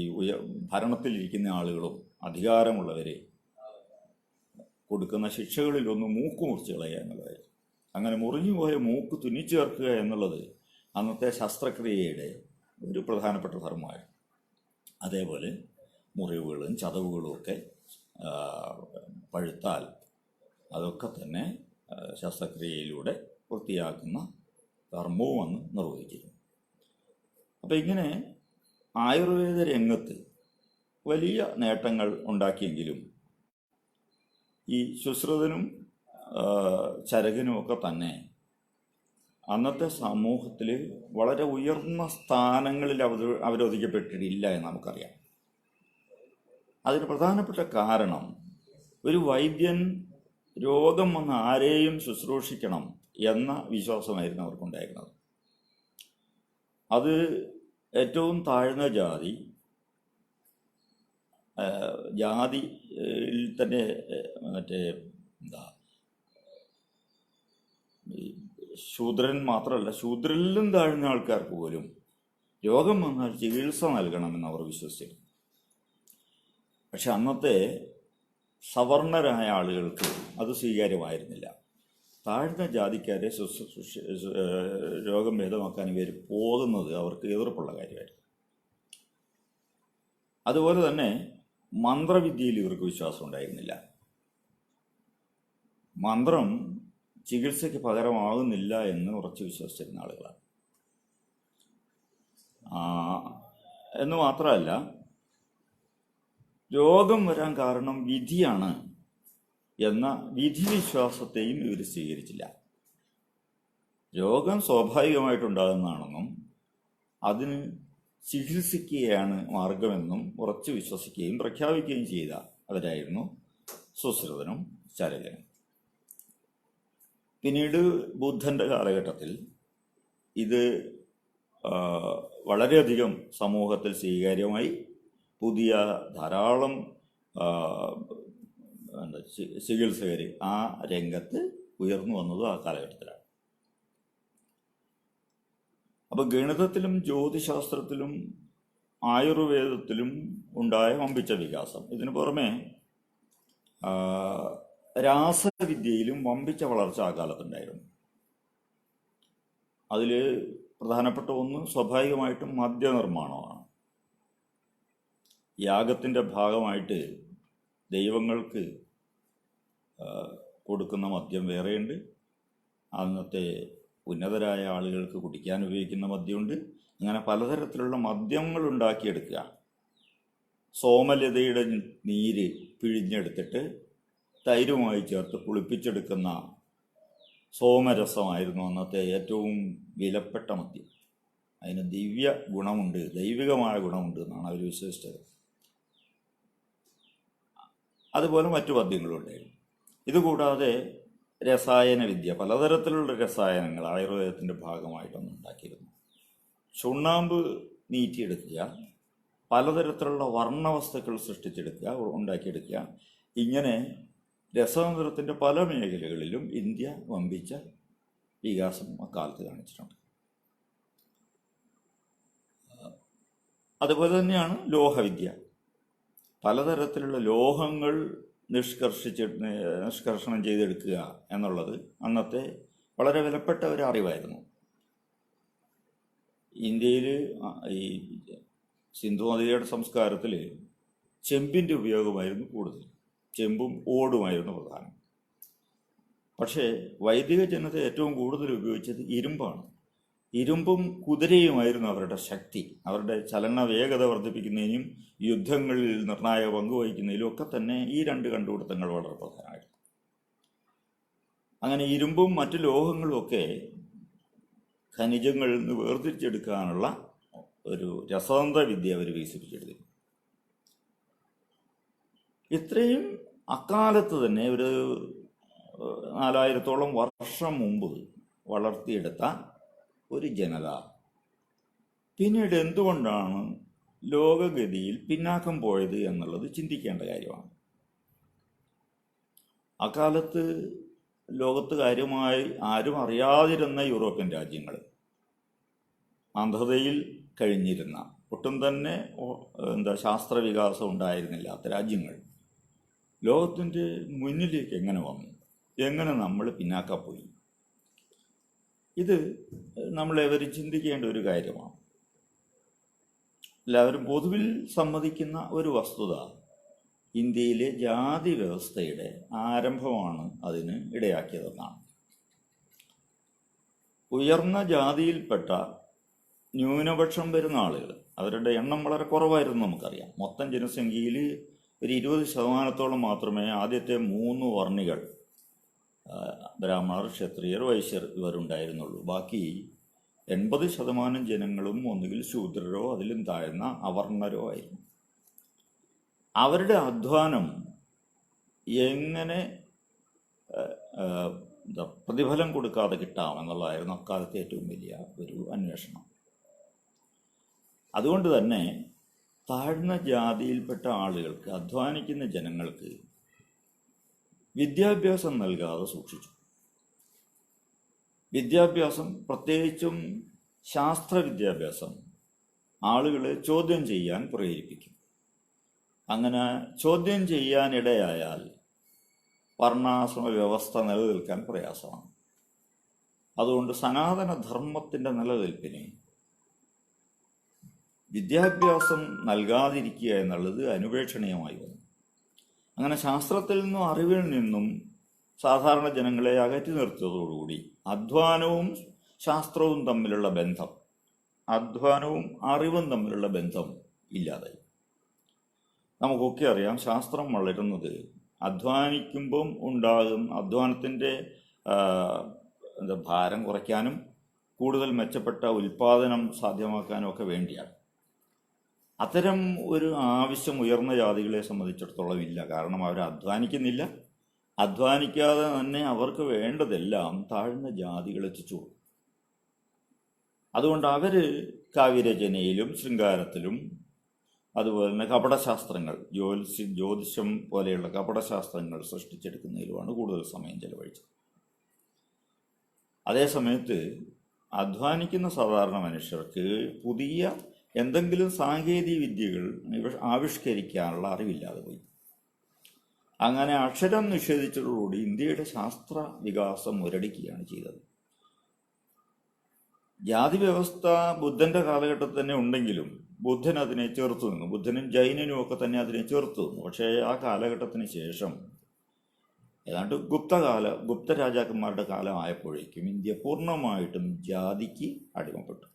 ഭരണത്തിലിരിക്കുന്ന ആളുകളും അധികാരമുള്ളവരെ കൊടുക്കുന്ന ശിക്ഷകളിലൊന്ന് മൂക്ക് മുറിച്ച് കളയുക എന്നുള്ളതായിരുന്നു. അങ്ങനെ മുറിഞ്ഞുപോയ മൂക്ക് തുന്നിച്ചേർക്കുക എന്നുള്ളത് അന്നത്തെ ശസ്ത്രക്രിയയുടെ ഒരു പ്രധാനപ്പെട്ട ധർമ്മമായിരുന്നു. അതേപോലെ മുറിവുകളും ചതവുകളും ഒക്കെ പഴുത്താൽ അതൊക്കെ തന്നെ ശസ്ത്രക്രിയയിലൂടെ വൃത്തിയാക്കുന്ന ധർമ്മവും അന്ന് നിർവഹിച്ചിരുന്നു. അപ്പം ഇങ്ങനെ ആയുർവേദ രംഗത്ത് വലിയ നേട്ടങ്ങൾ ഉണ്ടാക്കിയെങ്കിലും ഈ സുശ്രുതനും ചരകനും ഒക്കെ തന്നെ അന്നത്തെ സമൂഹത്തിൽ വളരെ ഉയർന്ന സ്ഥാനങ്ങളിൽ അവരോധിക്കപ്പെട്ടിട്ടില്ല എന്ന് നമുക്കറിയാം. അതിന് പ്രധാനപ്പെട്ട കാരണം ഒരു വൈദ്യൻ രോഗം വന്ന് ആരെയും ശുശ്രൂഷിക്കണം എന്ന വിശ്വാസമായിരുന്നു അവർക്കുണ്ടായിരുന്നത്. അത് ഏറ്റവും താഴ്ന്ന ജാതിയിൽ തന്നെ ശൂദ്രൻ മാത്രമല്ല, ശൂദ്രനിലും താഴ്ന്ന ആൾക്കാർക്ക് പോലും രോഗം വന്നാൽ ചികിത്സ നൽകണമെന്ന് അവർ വിശ്വസിച്ചിരുന്നു. പക്ഷെ അന്നത്തെ സവർണരായ ആളുകൾക്ക് അത് സ്വീകാര്യമായിരുന്നില്ല. താഴ്ന്ന ജാതിക്കാരെ രോഗം ഭേദമാക്കാൻ ഇവർ പോകുന്നത് അവർക്ക് എതിർപ്പുള്ള കാര്യമായിരുന്നു. അതുപോലെ തന്നെ മന്ത്രവിദ്യയിൽ ഇവർക്ക് വിശ്വാസം ഉണ്ടായിരുന്നില്ല. മന്ത്രം ചികിത്സയ്ക്ക് പകരമാകുന്നില്ല എന്ന് ഉറച്ചു വിശ്വസിച്ചിരുന്ന ആളുകളാണ്. എന്ന് മാത്രമല്ല, രോഗം വരാൻ കാരണം വിധിയാണ് എന്ന വിധിവിശ്വാസത്തെയും ഇവർ സ്വീകരിച്ചില്ല. രോഗം സ്വാഭാവികമായിട്ടുണ്ടാകുന്നതാണെന്നും അതിന് ചികിത്സിക്കുകയാണ് മാർഗമെന്നും ഉറച്ചു വിശ്വസിക്കുകയും പ്രഖ്യാപിക്കുകയും ചെയ്ത അവരായിരുന്നു സുശ്രുതനും ചരകനും. പിന്നീട് ബുദ്ധൻ്റെ കാലഘട്ടത്തിൽ ഇത് വളരെയധികം സമൂഹത്തിൽ സ്വീകാര്യമായി. പുതിയ ധാരാളം ചികിത്സകർ ആ രംഗത്ത് ഉയർന്നു വന്നതും ആ കാലഘട്ടത്തിലാണ്. അപ്പോൾ ഗണിതത്തിലും ജ്യോതിശാസ്ത്രത്തിലും ആയുർവേദത്തിലും ഉണ്ടായ വമ്പിച്ച വികാസം. ഇതിനു പുറമെ രാസവിദ്യയിലും വമ്പിച്ച വളർച്ച ആ കാലത്തുണ്ടായിരുന്നു. അതിൽ പ്രധാനപ്പെട്ട ഒന്ന് സ്വാഭാവികമായിട്ടും മദ്യനിർമ്മാണമാണ്. യാഗത്തിൻ്റെ ഭാഗമായിട്ട് ദൈവങ്ങൾക്ക് കൊടുക്കുന്ന മദ്യം വേറെയുണ്ട്, അന്നത്തെ ഉന്നതരായ ആളുകൾക്ക് കുടിക്കാൻ ഉപയോഗിക്കുന്ന മദ്യമുണ്ട്. അങ്ങനെ പലതരത്തിലുള്ള മദ്യങ്ങൾ ഉണ്ടാക്കിയെടുക്കുക. സോമലതയുടെ നീര് പിഴിഞ്ഞെടുത്തിട്ട് തൈരുമായി ചേർത്ത് പുളിപ്പിച്ചെടുക്കുന്ന സോമരസമായിരുന്നു അന്നത്തെ ഏറ്റവും വിലപ്പെട്ട മദ്യം. അതിന് ദിവ്യ ഗുണമുണ്ട്, ദൈവികമായ ഗുണമുണ്ട് എന്നാണ് അവർ വിശ്വസിച്ചത്. അതുപോലെ മറ്റു മദ്യങ്ങളും ഉണ്ടായിരുന്നു. ഇതുകൂടാതെ രസായന വിദ്യ, പലതരത്തിലുള്ള രസായനങ്ങൾ ആയുർവേദത്തിൻ്റെ ഭാഗമായിട്ടൊന്നും ഉണ്ടാക്കിയിരുന്നു. ചുണ്ണാമ്പ് നീറ്റിയെടുക്കുക, പലതരത്തിലുള്ള വർണ്ണവസ്തുക്കൾ സൃഷ്ടിച്ചെടുക്കുക, ഉണ്ടാക്കിയെടുക്കുക. ഇങ്ങനെ രസതന്ത്രത്തിൻ്റെ പല മേഖലകളിലും ഇന്ത്യ വമ്പിച്ച വികാസം അക്കാലത്ത് കാണിച്ചിട്ടുണ്ട്. അതുപോലെ തന്നെയാണ് ലോഹവിദ്യ. പലതരത്തിലുള്ള ലോഹങ്ങൾ നിഷ്കർഷണം ചെയ്തെടുക്കുക എന്നുള്ളത് അന്നത്തെ വളരെ വിലപ്പെട്ട ഒരു അറിവായിരുന്നു. ഇന്ത്യയിൽ ഈ സിന്ധു നദിയുടെ സംസ്കാരത്തിൽ ചെമ്പിൻ്റെ ഉപയോഗമായിരുന്നു കൂടുതൽ. ചെമ്പും ഓടുമായിരുന്നു പ്രധാനം. പക്ഷേ വൈദിക ജനത ഏറ്റവും കൂടുതൽ ഉപയോഗിച്ചത് ഇരുമ്പാണ്. ഇരുമ്പും കുതിരയുമായിരുന്നു അവരുടെ ശക്തി. അവരുടെ ചലന വേഗത വർദ്ധിപ്പിക്കുന്നതിനും യുദ്ധങ്ങളിൽ നിർണായക പങ്കുവഹിക്കുന്നതിലും ഒക്കെ തന്നെ ഈ രണ്ട് കണ്ടുപിടുത്തങ്ങൾ വളരെ പ്രധാനമായിരുന്നു. അങ്ങനെ ഇരുമ്പും മറ്റു ലോഹങ്ങളും ഒക്കെ ഖനിജങ്ങളിൽ നിന്ന് വേർതിരിച്ചെടുക്കാനുള്ള ഒരു രസതന്ത്ര വിദ്യ അവർ വികസിപ്പിച്ചെടുത്തു. ഇത്രയും അക്കാലത്ത് തന്നെ ഒരു 4000-ഓളം വർഷം മുമ്പ് വളർത്തിയെടുത്ത ഒരു ജനത പിന്നീട് എന്തുകൊണ്ടാണ് ലോകഗതിയിൽ പിന്നാക്കം പോയത് എന്നുള്ളത് ചിന്തിക്കേണ്ട കാര്യമാണ്. അക്കാലത്ത് ലോകത്ത് കാര്യമായി ആരും അറിയാതിരുന്ന യൂറോപ്യൻ രാജ്യങ്ങൾ, അന്ധതയിൽ കഴിഞ്ഞിരുന്ന, ഒട്ടും തന്നെ ശാസ്ത്രവികാസം ഉണ്ടായിരുന്നില്ലാത്ത രാജ്യങ്ങൾ ലോകത്തിൻ്റെ മുന്നിലേക്ക് എങ്ങനെ വന്നു, എങ്ങനെ നമ്മൾ പിന്നാക്കപ്പോയി? ഇത് നമ്മളെവരും ചിന്തിക്കേണ്ട ഒരു കാര്യമാണ്. എല്ലാവരും പൊതുവിൽ സമ്മതിക്കുന്ന ഒരു വസ്തുത ഇന്ത്യയിലെ ജാതി വ്യവസ്ഥയുടെ ആരംഭമാണ് അതിന് ഇടയാക്കിയതെന്നാണ്. ഉയർന്ന ജാതിയിൽപ്പെട്ട ന്യൂനപക്ഷം വരുന്ന ആളുകൾ, അവരുടെ എണ്ണം വളരെ കുറവായിരുന്നു നമുക്കറിയാം. മൊത്തം ജനസംഖ്യയിൽ ഒരു 20% മാത്രമേ ആദ്യത്തെ 3 വർണ്ണികൾ, ബ്രാഹ്മണർ, ക്ഷത്രിയർ, വൈശ്യർ ഇവരുണ്ടായിരുന്നുള്ളൂ. ബാക്കി 80% ജനങ്ങളും ഒന്നുകിൽ ശൂദ്രരോ അതിലും താഴ്ന്ന അവർണരോ ആയിരുന്നു. അവരുടെ അധ്വാനം എങ്ങനെ പ്രതിഫലം കൊടുക്കാതെ കിട്ടാമെന്നുള്ളതായിരുന്നു അക്കാലത്തെ ഏറ്റവും വലിയ ഒരു അന്വേഷണം. അതുകൊണ്ട് തന്നെ താഴ്ന്ന ജാതിയിൽപ്പെട്ട ആളുകൾക്ക്, അധ്വാനിക്കുന്ന ജനങ്ങൾക്ക് വിദ്യാഭ്യാസം നൽകാതെ സൂക്ഷിച്ചു. വിദ്യാഭ്യാസം, പ്രത്യേകിച്ചും ശാസ്ത്ര വിദ്യാഭ്യാസം, ആളുകളെ ചോദ്യം ചെയ്യാൻ പ്രേരിപ്പിക്കും. അങ്ങനെ ചോദ്യം ചെയ്യാനിടയായാൽ വർണ്ണാശ്രമ വ്യവസ്ഥ നിലനിൽക്കാൻ പ്രയാസമാണ്. അതുകൊണ്ട് സനാതന ധർമ്മത്തിൻ്റെ നിലനിൽപ്പിന് വിദ്യാഭ്യാസം നൽകാതിരിക്കുക എന്നുള്ളത് അനുപേക്ഷണീയമായി വന്നു. അങ്ങനെ ശാസ്ത്രത്തിൽ നിന്നും അറിവിൽ നിന്നും സാധാരണ ജനങ്ങളെ അകറ്റി നിർത്തിയതോടുകൂടി അധ്വാനവും ശാസ്ത്രവും തമ്മിലുള്ള ബന്ധം, അധ്വാനവും അറിവും തമ്മിലുള്ള ബന്ധം ഇല്ലാതായി. നമുക്കൊക്കെ അറിയാം, ശാസ്ത്രം വളരുന്നത് അധ്വാനിക്കുമ്പം ഉണ്ടാകും അധ്വാനത്തിൻ്റെ ഭാരം കുറയ്ക്കാനും കൂടുതൽ മെച്ചപ്പെട്ട ഉൽപ്പാദനം സാധ്യമാക്കാനും ഒക്കെ വേണ്ടിയാണ്. അത്തരം ഒരു ആവശ്യം ഉയർന്ന ജാതികളെ സംബന്ധിച്ചിടത്തോളം ഇല്ല. കാരണം അവർ അധ്വാനിക്കുന്നില്ല. അധ്വാനിക്കാതെ തന്നെ അവർക്ക് വേണ്ടതെല്ലാം താഴ്ന്ന ജാതികൾ എത്തിച്ചു കൊടുക്കും. അതുകൊണ്ട് അവർ കാവ്യരചനയിലും ശൃംഗാരത്തിലും അതുപോലെ തന്നെ കപടശാസ്ത്രങ്ങൾ, ജ്യോതിഷം പോലെയുള്ള കപടശാസ്ത്രങ്ങൾ സൃഷ്ടിച്ചെടുക്കുന്നതിലുമാണ് കൂടുതൽ സമയം ചെലവഴിച്ചത്. അതേസമയത്ത് അധ്വാനിക്കുന്ന സാധാരണ മനുഷ്യർക്ക് പുതിയ എന്തെങ്കിലും സാങ്കേതിക വിദ്യകൾ ആവിഷ്കരിക്കാനുള്ള അറിവില്ലാതെ പോയി. അങ്ങനെ അക്ഷരം നിഷേധിച്ചതോടുകൂടി ഇന്ത്യയുടെ ശാസ്ത്ര വികാസം മുരടിക്കുകയാണ് ചെയ്തത്. ജാതി വ്യവസ്ഥ ബുദ്ധന്റെ കാലഘട്ടത്തിൽ തന്നെ ഉണ്ടെങ്കിലും ബുദ്ധൻ അതിനെ ചെറുത്തു നിന്നു. ബുദ്ധനും ജൈനനും ഒക്കെ തന്നെ അതിനെ ചെറുത്തു നിന്നു. പക്ഷേ ആ കാലഘട്ടത്തിന് ശേഷം ഏതാണ്ട് ഗുപ്ത രാജാക്കന്മാരുടെ കാലമായപ്പോഴേക്കും ഇന്ത്യ പൂർണ്ണമായിട്ടും ജാതിക്ക് അടിമപ്പെട്ടു.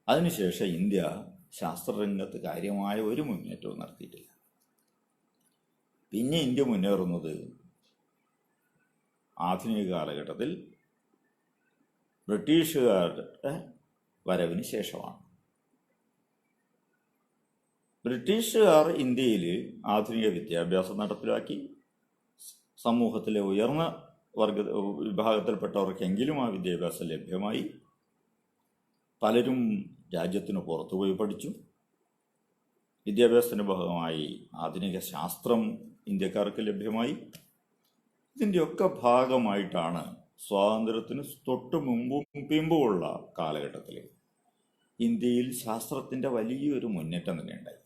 അതിനുശേഷം ഇന്ത്യ ശാസ്ത്രരംഗത്ത് കാര്യമായ ഒരു മുന്നേറ്റവും നടത്തിയിട്ടില്ല. പിന്നെ ഇന്ത്യ മുന്നേറുന്നത് ആധുനിക കാലഘട്ടത്തിൽ ബ്രിട്ടീഷുകാരുടെ വരവിന് ശേഷമാണ്. ബ്രിട്ടീഷുകാർ ഇന്ത്യയിൽ ആധുനിക വിദ്യാഭ്യാസം നടപ്പിലാക്കി. സമൂഹത്തിലെ ഉയർന്ന വിഭാഗത്തിൽപ്പെട്ടവർക്കെങ്കിലും ആ വിദ്യാഭ്യാസം ലഭ്യമായി. പലരും രാജ്യത്തിന് പുറത്തുപോയി പഠിച്ചു. വിദ്യാഭ്യാസത്തിൻ്റെ ഭാഗമായി ആധുനിക ശാസ്ത്രം ഇന്ത്യക്കാർക്ക് ലഭ്യമായി. ഇതിൻ്റെയൊക്കെ ഭാഗമായിട്ടാണ് സ്വാതന്ത്ര്യത്തിന് തൊട്ട് മുമ്പും പിമ്പുമുള്ള കാലഘട്ടത്തിൽ ഇന്ത്യയിൽ ശാസ്ത്രത്തിൻ്റെ വലിയൊരു മുന്നേറ്റം തന്നെ ഉണ്ടായി.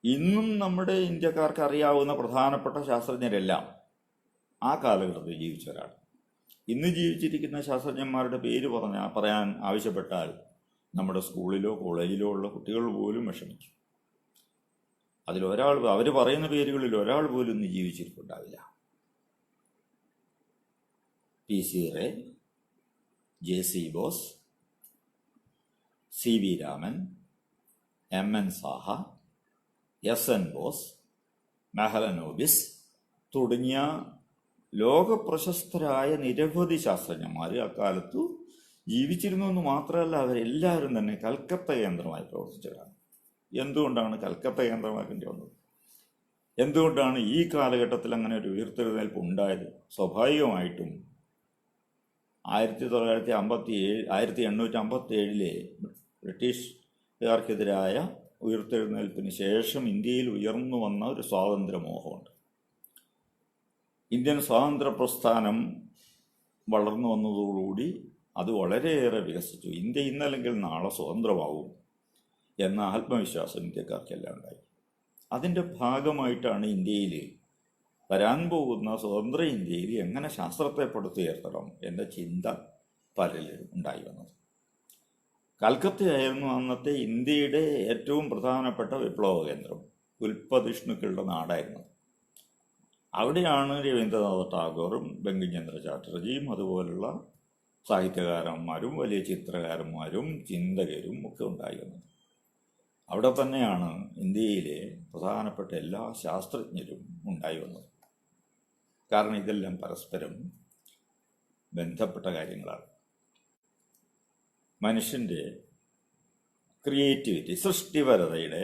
ഇന്നും നമ്മുടെ ഇന്ത്യക്കാർക്ക് അറിയാവുന്ന പ്രധാനപ്പെട്ട ശാസ്ത്രജ്ഞരെല്ലാം ആ കാലഘട്ടത്തിൽ ജീവിച്ചവരാണ്. ഇന്ന് ജീവിച്ചിരിക്കുന്ന ശാസ്ത്രജ്ഞന്മാരുടെ പേര് പറയാൻ ആവശ്യപ്പെട്ടാൽ നമ്മുടെ സ്കൂളിലോ കോളേജിലോ ഉള്ള കുട്ടികൾ പോലും വിഷമിക്കും. അവർ പറയുന്ന പേരുകളിൽ ഒരാൾ പോലും ഇന്ന് ജീവിച്ചിരിപ്പുണ്ടാവില്ല. PC Ray, JC Bose, CV Raman, MN Saha, SN Bose, Mahalanobis തുടങ്ങിയ ലോകപ്രശസ്തരായ നിരവധി ശാസ്ത്രജ്ഞന്മാർ അക്കാലത്തു ജീവിച്ചിരുന്നു എന്ന് മാത്രമല്ല, അവരെല്ലാവരും തന്നെ കൽക്കത്ത കേന്ദ്രമായി പ്രവർത്തിച്ചവരാണ്. എന്തുകൊണ്ടാണ് കൽക്കത്ത കേന്ദ്രമാക്കേണ്ടി വന്നത്? എന്തുകൊണ്ടാണ് ഈ കാലഘട്ടത്തിൽ അങ്ങനെ ഒരു ഉയർത്തെഴുന്നേൽപ്പ് ഉണ്ടായത്? സ്വാഭാവികമായിട്ടും 1857 ബ്രിട്ടീഷുകാർക്കെതിരായ ഉയർത്തെഴുന്നേൽപ്പിന് ശേഷം ഇന്ത്യയിൽ ഉയർന്നു വന്ന ഒരു സ്വാതന്ത്ര്യമോഹമുണ്ട്. ഇന്ത്യൻ സ്വാതന്ത്ര്യ പ്രസ്ഥാനം വളർന്നു വന്നതോടുകൂടി അത് വളരെയേറെ വികസിച്ചു. ഇന്ത്യ ഇന്നല്ലെങ്കിൽ നാളെ സ്വതന്ത്രമാവും എന്ന ആത്മവിശ്വാസം ഇന്ത്യക്കാർക്കെല്ലാം ഉണ്ടായി. അതിൻ്റെ ഭാഗമായിട്ടാണ് ഇന്ത്യയിൽ വരാൻ പോകുന്ന സ്വതന്ത്ര ഇന്ത്യയിൽ എങ്ങനെ ശാസ്ത്രത്തെ പടുത്തുയർത്തണം എന്ന ചിന്ത പലരിലും ഉണ്ടായി വന്നത്. കൽക്കത്തയായിരുന്നു അന്നത്തെ ഇന്ത്യയുടെ ഏറ്റവും പ്രധാനപ്പെട്ട വിപ്ലവ കേന്ദ്രം, ഉൽപ്പതിഷ്ണുക്കളുടെ നാടായിരുന്നു. അവിടെയാണ് രവീന്ദ്രനാഥ ടാഗോറും ബങ്കിംചന്ദ്ര ചാറ്റർജിയും അതുപോലുള്ള സാഹിത്യകാരന്മാരും വലിയ ചിത്രകാരന്മാരും ചിന്തകരും ഒക്കെ ഉണ്ടായി വന്നത്. അവിടെ തന്നെയാണ് ഇന്ത്യയിലെ പ്രധാനപ്പെട്ട എല്ലാ ശാസ്ത്രജ്ഞരും ഉണ്ടായി വന്നത്. കാരണം ഇതെല്ലാം പരസ്പരം ബന്ധപ്പെട്ട കാര്യങ്ങളാണ്. മനുഷ്യൻ്റെ ക്രിയേറ്റിവിറ്റി, സൃഷ്ടിപരതയുടെ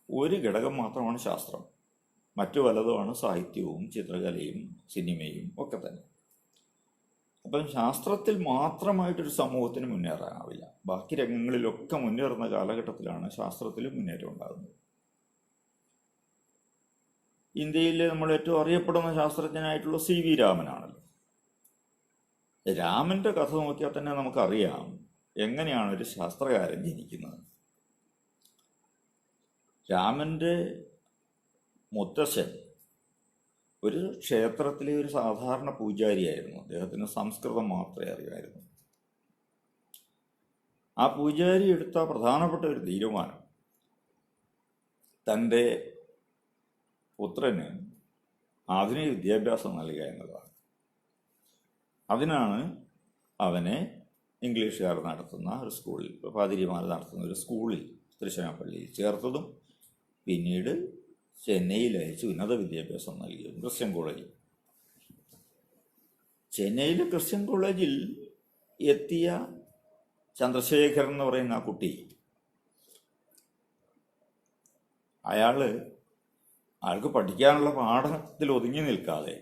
ഒരു ഘടകം മാത്രമാണ് ശാസ്ത്രം. മറ്റു പലതുമാണ് സാഹിത്യവും ചിത്രകലയും സിനിമയും ഒക്കെ തന്നെ. അപ്പം ശാസ്ത്രത്തിൽ മാത്രമായിട്ടൊരു സമൂഹത്തിന് മുന്നേറാനാവില്ല. ബാക്കി രംഗങ്ങളിലൊക്കെ മുന്നേറുന്ന കാലഘട്ടത്തിലാണ് ശാസ്ത്രത്തിൽ മുന്നേറ്റം ഉണ്ടാകുന്നത്. ഇന്ത്യയിലെ നമ്മൾ ഏറ്റവും അറിയപ്പെടുന്ന ശാസ്ത്രജ്ഞനായിട്ടുള്ള CV രാമനാണല്ലോ. രാമൻ്റെ കഥ നോക്കിയാൽ തന്നെ നമുക്കറിയാം എങ്ങനെയാണ് ഒരു ശാസ്ത്രകാരൻ ജനിക്കുന്നത്. രാമൻ്റെ മുത്തശ്ശൻ ഒരു ക്ഷേത്രത്തിലെ ഒരു സാധാരണ പൂജാരിയായിരുന്നു. അദ്ദേഹത്തിന് സംസ്കൃതം മാത്രമേ അറിയായിരുന്നു. ആ പൂജാരി എടുത്ത പ്രധാനപ്പെട്ട ഒരു തീരുമാനം തൻ്റെ പുത്രന് ആധുനിക വിദ്യാഭ്യാസം നൽകുക എന്നതാണ്. അതിനാണ് അവനെ ഇംഗ്ലീഷുകാർ നടത്തുന്ന ഒരു സ്കൂളിൽ, പാതിരിമാർ നടത്തുന്ന ഒരു സ്കൂളിൽ തൃശ്ശിനാപ്പള്ളിയിൽ ചേർത്തതും പിന്നീട് ചെന്നൈയിൽ അയച്ച് ഉന്നത വിദ്യാഭ്യാസം നൽകിയത് ക്രിസ്ത്യൻ കോളേജിൽ. ചെന്നൈയിലെ ക്രിസ്ത്യൻ കോളേജിൽ എത്തിയ ചന്ദ്രശേഖരൻ എന്ന് പറയുന്ന ആ കുട്ടി, അയാൾക്ക് പഠിക്കാനുള്ള പാഠത്തിൽ ഒതുങ്ങി നിൽക്കാതെ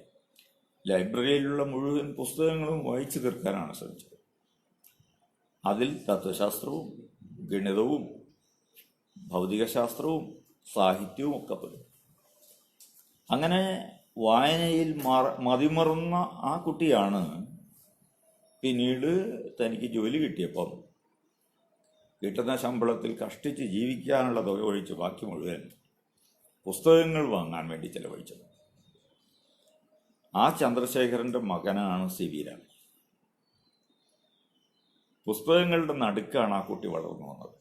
ലൈബ്രറിയിലുള്ള മുഴുവൻ പുസ്തകങ്ങളും വായിച്ചു തീർക്കാനാണ് ശ്രമിച്ചത്. അതിൽ തത്വശാസ്ത്രവും ഗണിതവും ഭൗതികശാസ്ത്രവും സാഹിത്യവും ഒക്കെ പെടും. അങ്ങനെ വായനയിൽ മതിമറന്ന ആ കുട്ടിയാണ് പിന്നീട് തനിക്ക് ജോലി കിട്ടിയപ്പം കിട്ടുന്ന ശമ്പളത്തിൽ കഷ്ടിച്ച് ജീവിക്കാനുള്ള തുക ഒഴിച്ച് ബാക്കി മുഴുവൻ പുസ്തകങ്ങൾ വാങ്ങാൻ വേണ്ടി ചെലവഴിച്ചത്. ആ ചന്ദ്രശേഖരൻ്റെ മകനാണ് CV രാമൻ. പുസ്തകങ്ങളുടെ നടുക്കാണ് ആ കുട്ടി വളർന്നു വന്നത്.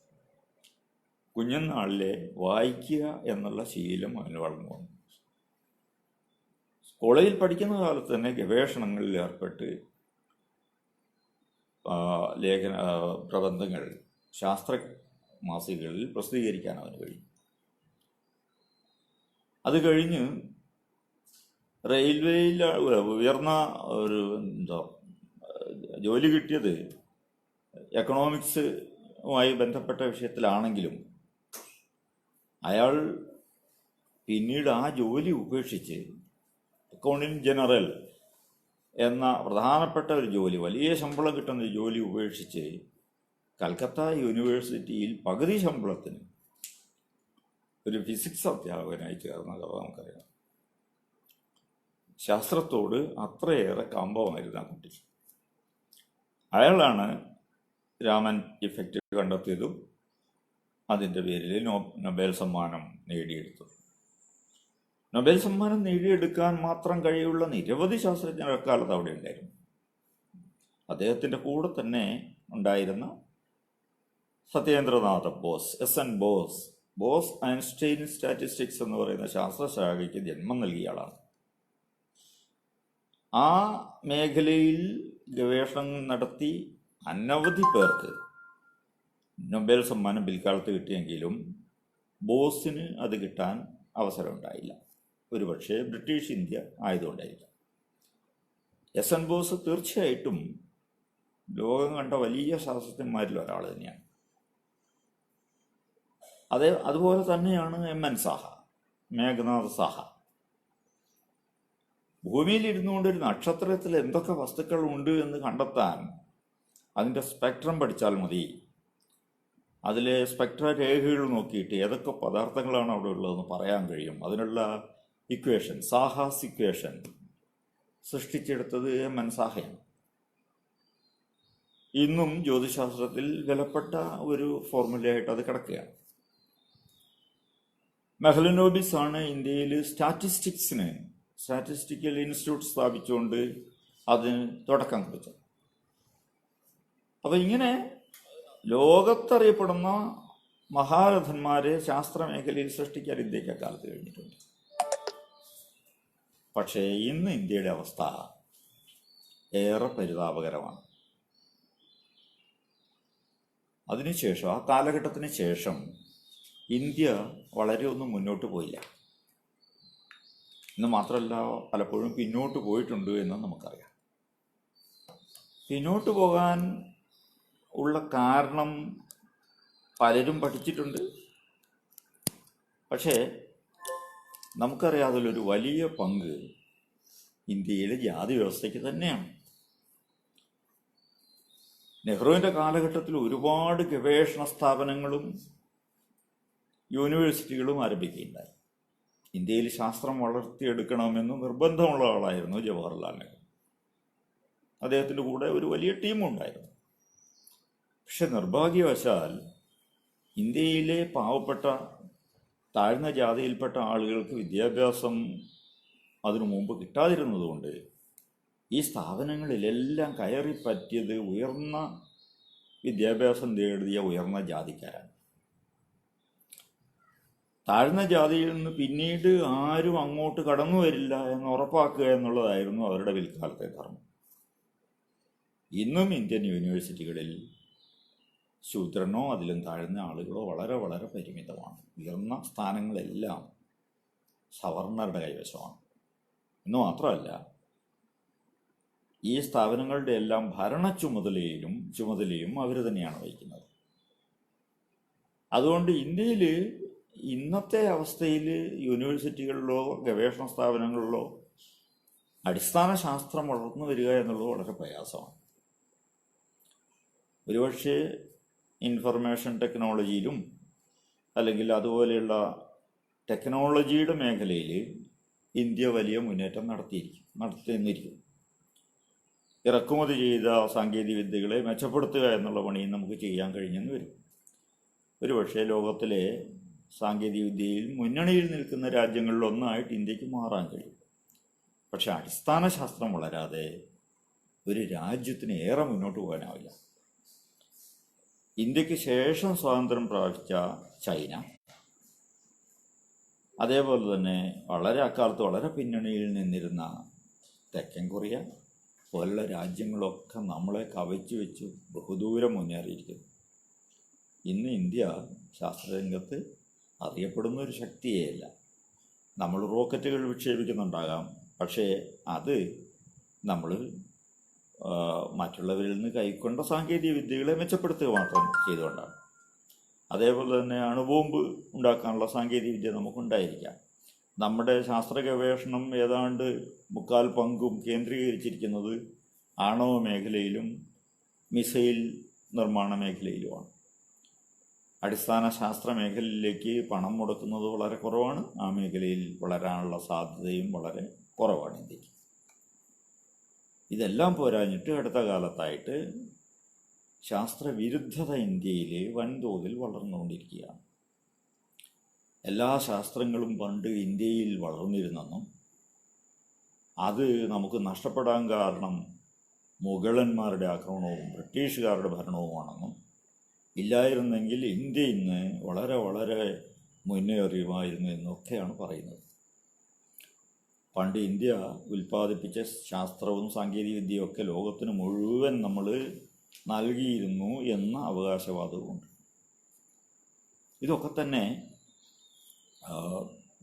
കുഞ്ഞുനാളിലെ വായിക്കുക എന്നുള്ള ശീലം അവന് വളർന്നു വന്നു. കോളേജിൽ പഠിക്കുന്ന കാലത്ത് തന്നെ ഗവേഷണങ്ങളിൽ ഏർപ്പെട്ട് പ്രബന്ധങ്ങൾ ശാസ്ത്ര മാസികകളിൽ പ്രസിദ്ധീകരിക്കാൻ അവന് കഴിയും. അത് കഴിഞ്ഞ് റെയിൽവേയിൽ ഉയർന്ന ഒരു ജോലി കിട്ടിയത് എക്കണോമിക്സുമായി ബന്ധപ്പെട്ട വിഷയത്തിലാണെങ്കിലും അയാൾ പിന്നീട് ആ ജോലി ഉപേക്ഷിച്ച് അക്കൗണ്ടന്റ് ജനറൽ എന്ന പ്രധാനപ്പെട്ട ഒരു ജോലി, വലിയ ശമ്പളം കിട്ടുന്ന ജോലി ഉപേക്ഷിച്ച് കൽക്കത്ത യൂണിവേഴ്സിറ്റിയിൽ പകുതി ശമ്പളത്തിന് ഒരു ഫിസിക്സ് അധ്യാപകനായി ചേർന്ന കഥ നമുക്കറിയാം. ശാസ്ത്രത്തോട് അത്രയേറെ കമ്പമായിരുന്നു ആ കുട്ടി. അയാളാണ് രാമൻ ഇഫക്റ്റ് കണ്ടെത്തിയതും അതിൻ്റെ പേരിൽ നൊബേൽ സമ്മാനം നേടിയെടുത്തത്. നൊബേൽ സമ്മാനം നേടിയെടുക്കാൻ മാത്രം കഴിയുള്ള നിരവധി ശാസ്ത്രജ്ഞർ അക്കാലത്ത് അവിടെ ഉണ്ടായിരുന്നു. അദ്ദേഹത്തിൻ്റെ കൂടെ തന്നെ ഉണ്ടായിരുന്ന Satyendranath boss, SN boss Einstein statistics എന്ന് പറയുന്ന ശാസ്ത്രശാഖയ്ക്ക് ജന്മം നൽകിയ ആളാണ്. ആ മേഖലയിൽ ഗവേഷണം നടത്തി അനവധി പേർക്ക് നൊബേൽ സമ്മാനം പിൽക്കാലത്ത് കിട്ടിയെങ്കിലും ബോസിന് അത് കിട്ടാൻ അവസരം ഉണ്ടായില്ല. ഒരുപക്ഷെ ബ്രിട്ടീഷ് ഇന്ത്യ ആയതുകൊണ്ടായിരിക്കാം. എസ് എൻ ബോസ് തീർച്ചയായിട്ടും ലോകം കണ്ട വലിയ ശാസ്ത്രജ്ഞന്മാരിൽ ഒരാൾ തന്നെയാണ്. അതുപോലെ തന്നെയാണ് എം.എൻ. സാഹ, മേഘനാഥ് സാഹ. ഭൂമിയിലിരുന്നുകൊണ്ട് ഒരു നക്ഷത്രത്തിൽ എന്തൊക്കെ വസ്തുക്കൾ ഉണ്ട് എന്ന് കണ്ടെത്താൻ അതിൻ്റെ സ്പെക്ട്രം പഠിച്ചാൽ മതി. അതിലെ സ്പെക്ട്ര രേഖകൾ നോക്കിയിട്ട് ഏതൊക്കെ പദാർത്ഥങ്ങളാണ് അവിടെ ഉള്ളതെന്ന് പറയാൻ കഴിയും. അതിനുള്ള ഇക്വേഷൻ, സാഹാസ് ഇക്വേഷൻ സൃഷ്ടിച്ചെടുത്തത് എം.എൻ. സാഹയാണ്. ഇന്നും ജ്യോതിശാസ്ത്രത്തിൽ വിലപ്പെട്ട ഒരു ഫോർമുലയായിട്ട് അത് കിടക്കുകയാണ്. മെഹ്ലനോബിസ് ആണ് ഇന്ത്യയിൽ സ്റ്റാറ്റിസ്റ്റിക്കൽ ഇൻസ്റ്റിറ്റ്യൂട്ട് സ്ഥാപിച്ചുകൊണ്ട് അതിന് തുടക്കം കുറിച്ചത്. അപ്പം ഇങ്ങനെ ലോകത്തറിയപ്പെടുന്ന മഹാരഥന്മാരെ ശാസ്ത്രമേഖലയിൽ സൃഷ്ടിക്കാൻ ഇന്ത്യക്ക് അക്കാലത്ത് കഴിഞ്ഞിട്ടുണ്ട്. പക്ഷേ ഇന്ന് ഇന്ത്യയുടെ അവസ്ഥ ഏറെ പരിതാപകരമാണ്. അതിനുശേഷം, ആ കാലഘട്ടത്തിന് ശേഷം ഇന്ത്യ വളരെ ഒന്നും മുന്നോട്ട് പോയില്ല. എന്ന് മാത്രമല്ല, പലപ്പോഴും പിന്നോട്ട് പോയിട്ടുണ്ട് എന്ന് നമുക്കറിയാം. പിന്നോട്ട് പോകാൻ ഉള്ള കാരണം പലരും പഠിച്ചിട്ടുണ്ട്. പക്ഷേ നമുക്കറിയാം, അതിലൊരു വലിയ പങ്ക് ഇന്ത്യയിലെ ജാതി വ്യവസ്ഥയ്ക്ക് തന്നെയാണ്. നെഹ്റുവിൻ്റെ കാലഘട്ടത്തിൽ ഒരുപാട് ഗവേഷണ സ്ഥാപനങ്ങളും യൂണിവേഴ്സിറ്റികളും ആരംഭിക്കുകയുണ്ടായി. ഇന്ത്യയിൽ ശാസ്ത്രം വളർത്തിയെടുക്കണമെന്ന് നിർബന്ധമുള്ള ആളായിരുന്നു ജവഹർലാൽ നെഹ്റു. അദ്ദേഹത്തിൻ്റെ കൂടെ ഒരു വലിയ ടീമുണ്ടായിരുന്നു. പക്ഷെ നിർഭാഗ്യവശാൽ ഇന്ത്യയിലെ പാവപ്പെട്ട താഴ്ന്ന ജാതിയിൽപ്പെട്ട ആളുകൾക്ക് വിദ്യാഭ്യാസം അതിനു മുമ്പ് കിട്ടാതിരുന്നതുകൊണ്ട് ഈ സ്ഥാപനങ്ങളിലെല്ലാം കയറി പറ്റിയത് ഉയർന്ന വിദ്യാഭ്യാസം നേടിയ ഉയർന്ന ജാതിക്കാരാണ്. താഴ്ന്ന ജാതിയിൽ നിന്ന് പിന്നീട് ആരും അങ്ങോട്ട് കടന്നു വരില്ല എന്ന് ഉറപ്പാക്കുക എന്നുള്ളതായിരുന്നു അവരുടെ പിൽക്കാലത്തെ ധർമ്മം. ഇന്നും ഇന്ത്യൻ യൂണിവേഴ്സിറ്റികളിൽ ശൂദ്രനോ അതിലും താഴ്ന്ന ആളുകളോ വളരെ വളരെ പരിമിതമാണ്. ഉയർന്ന സ്ഥാനങ്ങളെല്ലാം സവർണരുടെ കൈവശമാണ്. എന്ന് മാത്രമല്ല, ഈ സ്ഥാപനങ്ങളുടെ എല്ലാം ഭരണ ചുമതലയും അവർ തന്നെയാണ് വഹിക്കുന്നത്. അതുകൊണ്ട് ഇന്ത്യയിൽ ഇന്നത്തെ അവസ്ഥയിൽ യൂണിവേഴ്സിറ്റികളിലോ ഗവേഷണ സ്ഥാപനങ്ങളിലോ അടിസ്ഥാന ശാസ്ത്രം വളർന്നു വരിക എന്നുള്ളത് വളരെ പ്രയാസമാണ്. ഒരുപക്ഷെ ഇൻഫർമേഷൻ ടെക്നോളജിയിലും അല്ലെങ്കിൽ അതുപോലെയുള്ള ടെക്നോളജിയുടെ മേഖലയിൽ ഇന്ത്യ വലിയ മുന്നേറ്റം നടത്തിയെന്നിരിക്കും. ഇറക്കുമതി ചെയ്ത സാങ്കേതിക വിദ്യകളെ മെച്ചപ്പെടുത്തുക എന്നുള്ള പണിയും നമുക്ക് ചെയ്യാൻ കഴിഞ്ഞെന്ന് വരും. ഒരുപക്ഷെ ലോകത്തിലെ സാങ്കേതിക വിദ്യയിൽ മുന്നണിയിൽ നിൽക്കുന്ന രാജ്യങ്ങളിലൊന്നായിട്ട് ഇന്ത്യക്ക് മാറാൻ കഴിയും. പക്ഷെ അടിസ്ഥാന ശാസ്ത്രം വളരാതെ ഒരു രാജ്യത്തിന് ഏറെ മുന്നോട്ട് പോകാനാവില്ല. ഇന്ത്യക്ക് ശേഷം സ്വാതന്ത്ര്യം പ്രാപിച്ച ചൈന, അതേപോലെ തന്നെ അക്കാലത്ത് വളരെ പിന്നണിയിൽ നിന്നിരുന്ന തെക്കൻ കൊറിയ പോലുള്ള രാജ്യങ്ങളൊക്കെ നമ്മളെ കവച്ചു വെച്ച് ബഹുദൂരം മുന്നേറിയിരിക്കുന്നു. ഇന്ന് ഇന്ത്യ ശാസ്ത്രരംഗത്ത് അറിയപ്പെടുന്ന ഒരു ശക്തിയേയല്ല. നമ്മൾ റോക്കറ്റുകൾ വിക്ഷേപിക്കുന്നുണ്ടാകാം, പക്ഷേ അത് നമ്മൾ മറ്റുള്ളവരിൽ നിന്ന് കൈക്കൊണ്ട സാങ്കേതിക വിദ്യകളെ മെച്ചപ്പെടുത്തുക മാത്രം ചെയ്തുകൊണ്ടാണ്. അതേപോലെ തന്നെ അണുബോംബ് ഉണ്ടാക്കാനുള്ള സാങ്കേതിക വിദ്യ നമുക്കുണ്ടായിരിക്കാം. നമ്മുടെ ശാസ്ത്ര ഗവേഷണം ഏതാണ്ട് 3/4 പങ്കും കേന്ദ്രീകരിച്ചിരിക്കുന്നത് ആണവ മേഖലയിലും മിസൈൽ നിർമ്മാണ മേഖലയിലുമാണ്. അടിസ്ഥാന ശാസ്ത്ര മേഖലയിലേക്ക് പണം മുടക്കുന്നത് വളരെ കുറവാണ്. ആ മേഖലയിൽ വളരാനുള്ള സാധ്യതയും വളരെ കുറവാണ് ഇന്ത്യക്ക്. ഇതെല്ലാം പോരാഞ്ഞിട്ട് അടുത്ത കാലത്തായിട്ട് ശാസ്ത്രവിരുദ്ധത ഇന്ത്യയിൽ വൻതോതിൽ വളർന്നുകൊണ്ടിരിക്കുകയാണ്. എല്ലാ ശാസ്ത്രങ്ങളും പണ്ട് ഇന്ത്യയിൽ വളർന്നിരുന്നെന്നും അത് നമുക്ക് നഷ്ടപ്പെടാൻ കാരണം മുഗളന്മാരുടെ ആക്രമണവും ബ്രിട്ടീഷുകാരുടെ ഭരണവുമാണെന്നും, ഇല്ലായിരുന്നെങ്കിൽ ഇന്ത്യ ഇന്ന് വളരെ വളരെ മുന്നേറിയുമായിരുന്നു എന്നൊക്കെയാണ് പറയുന്നത്. പണ്ട് ഇന്ത്യ ഉൽപ്പാദിപ്പിച്ച ശാസ്ത്രവും സാങ്കേതിക വിദ്യയൊക്കെ ലോകത്തിന് മുഴുവൻ നമ്മൾ നൽകിയിരുന്നു എന്ന അവകാശവാദവുമുണ്ട്. ഇതൊക്കെ തന്നെ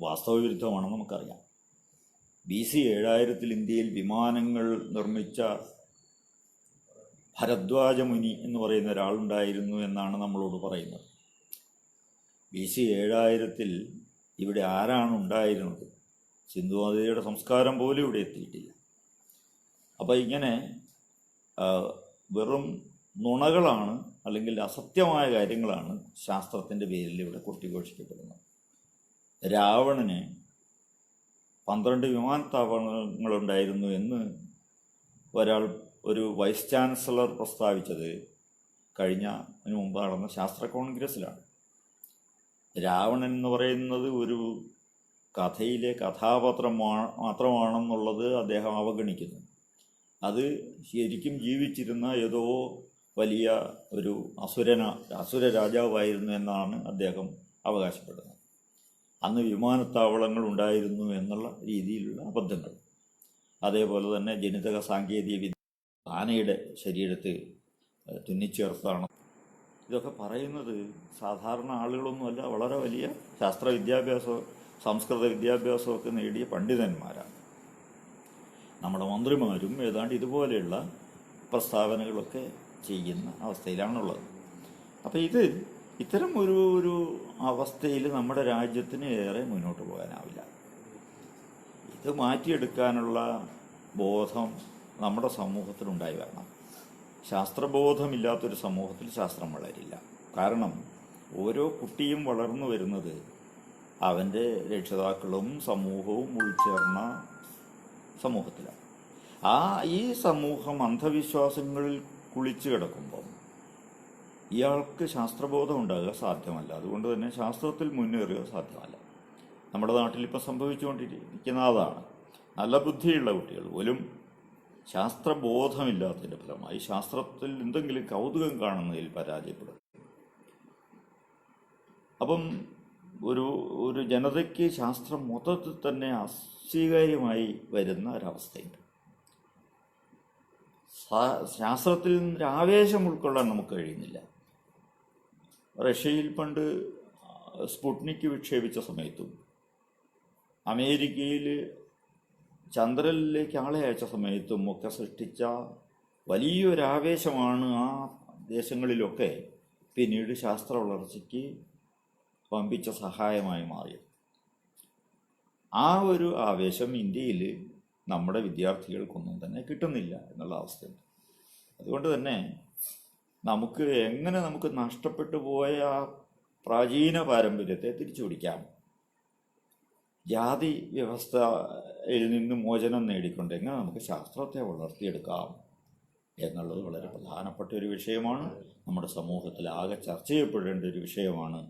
വാസ്തവവിരുദ്ധമാണെന്ന് നമുക്കറിയാം. BC 7000 ഇന്ത്യയിൽ വിമാനങ്ങൾ നിർമ്മിച്ച ഭരദ്വാജ മുനി എന്ന് പറയുന്ന ഒരാളുണ്ടായിരുന്നു എന്നാണ് നമ്മളോട് പറയുന്നത്. BC 7000 ഇവിടെ ആരാണ് ഉണ്ടായിരുന്നത്? സിന്ധുനദിയുടെ സംസ്കാരം പോലും ഇവിടെ എത്തിയിട്ടില്ല. അപ്പോൾ ഇങ്ങനെ വെറും നുണകളാണ് അല്ലെങ്കിൽ അസത്യമായ കാര്യങ്ങളാണ് ശാസ്ത്രത്തിൻ്റെ പേരിൽ ഇവിടെ കൊട്ടിഘോഷിക്കപ്പെടുന്നത്. രാവണന് 12 വിമാനത്താവളങ്ങളുണ്ടായിരുന്നു എന്ന് ഒരു വൈസ് ചാൻസലർ പ്രസ്താവിച്ചത് അതിനു മുമ്പ് നടന്ന ശാസ്ത്ര കോൺഗ്രസ്സിലാണ്. രാവണൻ എന്ന് പറയുന്നത് ഒരു കഥയിലെ കഥാപാത്രം മാത്രമാണെന്നുള്ളത് അദ്ദേഹം അവഗണിക്കുന്നു. അത് ശരിക്കും ജീവിച്ചിരുന്ന ഏതോ വലിയ ഒരു അസുര രാജാവായിരുന്നു എന്നാണ് അദ്ദേഹം അവകാശപ്പെടുന്നത്. അന്ന് വിമാനത്താവളങ്ങൾ ഉണ്ടായിരുന്നു എന്നുള്ള രീതിയിലുള്ള അബദ്ധങ്ങൾ. അതേപോലെ തന്നെ ജനിതക സാങ്കേതിക വിദ്യ ആനയുടെ ശരീരത്തിൽ തുന്നിച്ചേർത്താണ്. ഇതൊക്കെ പറയുന്നത് സാധാരണ ആളുകളൊന്നുമല്ല, വളരെ വലിയ ശാസ്ത്ര വിദ്യാഭ്യാസവും സംസ്കൃത വിദ്യാഭ്യാസമൊക്കെ നേടിയ പണ്ഡിതന്മാരാണ്. നമ്മുടെ മന്ത്രിമാരും ഏതാണ്ട് ഇതുപോലെയുള്ള പ്രസ്താവനകളൊക്കെ ചെയ്യുന്ന അവസ്ഥയിലാണുള്ളത്. അപ്പോൾ ഇത്തരം ഒരു അവസ്ഥയിൽ നമ്മുടെ രാജ്യത്തിന് ഏറെ മുന്നോട്ട് പോകാനാവില്ല. ഇത് മാറ്റിയെടുക്കാനുള്ള ബോധം നമ്മുടെ സമൂഹത്തിലുണ്ടായി വരണം. ശാസ്ത്രബോധമില്ലാത്തൊരു സമൂഹത്തിൽ ശാസ്ത്രം വളരില്ല. കാരണം ഓരോ കുട്ടിയും വളർന്നു വരുന്നത് അവൻ്റെ രക്ഷിതാക്കളും സമൂഹവും ഉൾച്ചേർന്ന സമൂഹത്തിലാണ്. ഈ സമൂഹം അന്ധവിശ്വാസങ്ങളിൽ കുളിച്ചു കിടക്കുമ്പം ഇയാൾക്ക് ശാസ്ത്രബോധം ഉണ്ടാകുക സാധ്യമല്ല. അതുകൊണ്ട് തന്നെ ശാസ്ത്രത്തിൽ മുന്നേറുക സാധ്യമല്ല. നമ്മുടെ നാട്ടിലിപ്പോൾ സംഭവിച്ചുകൊണ്ടിരിക്കുന്ന അതാണ്. നല്ല ബുദ്ധിയുള്ള കുട്ടികൾ പോലും ശാസ്ത്രബോധമില്ലാത്തതിൻ്റെ ഫലമായി ശാസ്ത്രത്തിൽ എന്തെങ്കിലും കൗതുകം കാണുന്നതിൽ പരാജയപ്പെടും. അപ്പം ഒരു ജനതയ്ക്ക് ശാസ്ത്രം മൊത്തത്തിൽ തന്നെ അസ്വീകാര്യമായി വരുന്ന ഒരവസ്ഥയുണ്ട്. ശാസ്ത്രത്തിൽ നിന്നൊരു ആവേശം ഉൾക്കൊള്ളാൻ നമുക്ക് കഴിയുന്നില്ല. റഷ്യയിൽ പണ്ട് സ്പുട്നിക് വിക്ഷേപിച്ച സമയത്തും അമേരിക്കയിൽ ചന്ദ്രനിലേക്ക് ആളെ അയച്ച സമയത്തും ഒക്കെ സൃഷ്ടിച്ച വലിയൊരാവേശമാണ് ആ ദേശങ്ങളിലൊക്കെ പിന്നീട് ശാസ്ത്ര വളർച്ചയ്ക്ക് വമ്പിച്ച സഹായമായി മാറിയത്. ആ ഒരു ആവേശം ഇന്ത്യയിൽ നമ്മുടെ വിദ്യാർത്ഥികൾക്കൊന്നും തന്നെ കിട്ടുന്നില്ല എന്നുള്ള അവസ്ഥയുണ്ട്. അതുകൊണ്ട് തന്നെ നമുക്ക് നഷ്ടപ്പെട്ടു പോയ ആ പ്രാചീന പാരമ്പര്യത്തെ തിരിച്ചു പിടിക്കാം, ജാതി വ്യവസ്ഥയിൽ നിന്ന് മോചനം നേടിക്കൊണ്ട് എങ്ങനെ നമുക്ക് ശാസ്ത്രത്തെ വളർത്തിയെടുക്കാം എന്നുള്ളത് വളരെ പ്രധാനപ്പെട്ട ഒരു വിഷയമാണ്. നമ്മുടെ സമൂഹത്തിൽ ആകെ ചർച്ച ചെയ്യപ്പെടേണ്ട ഒരു വിഷയമാണ്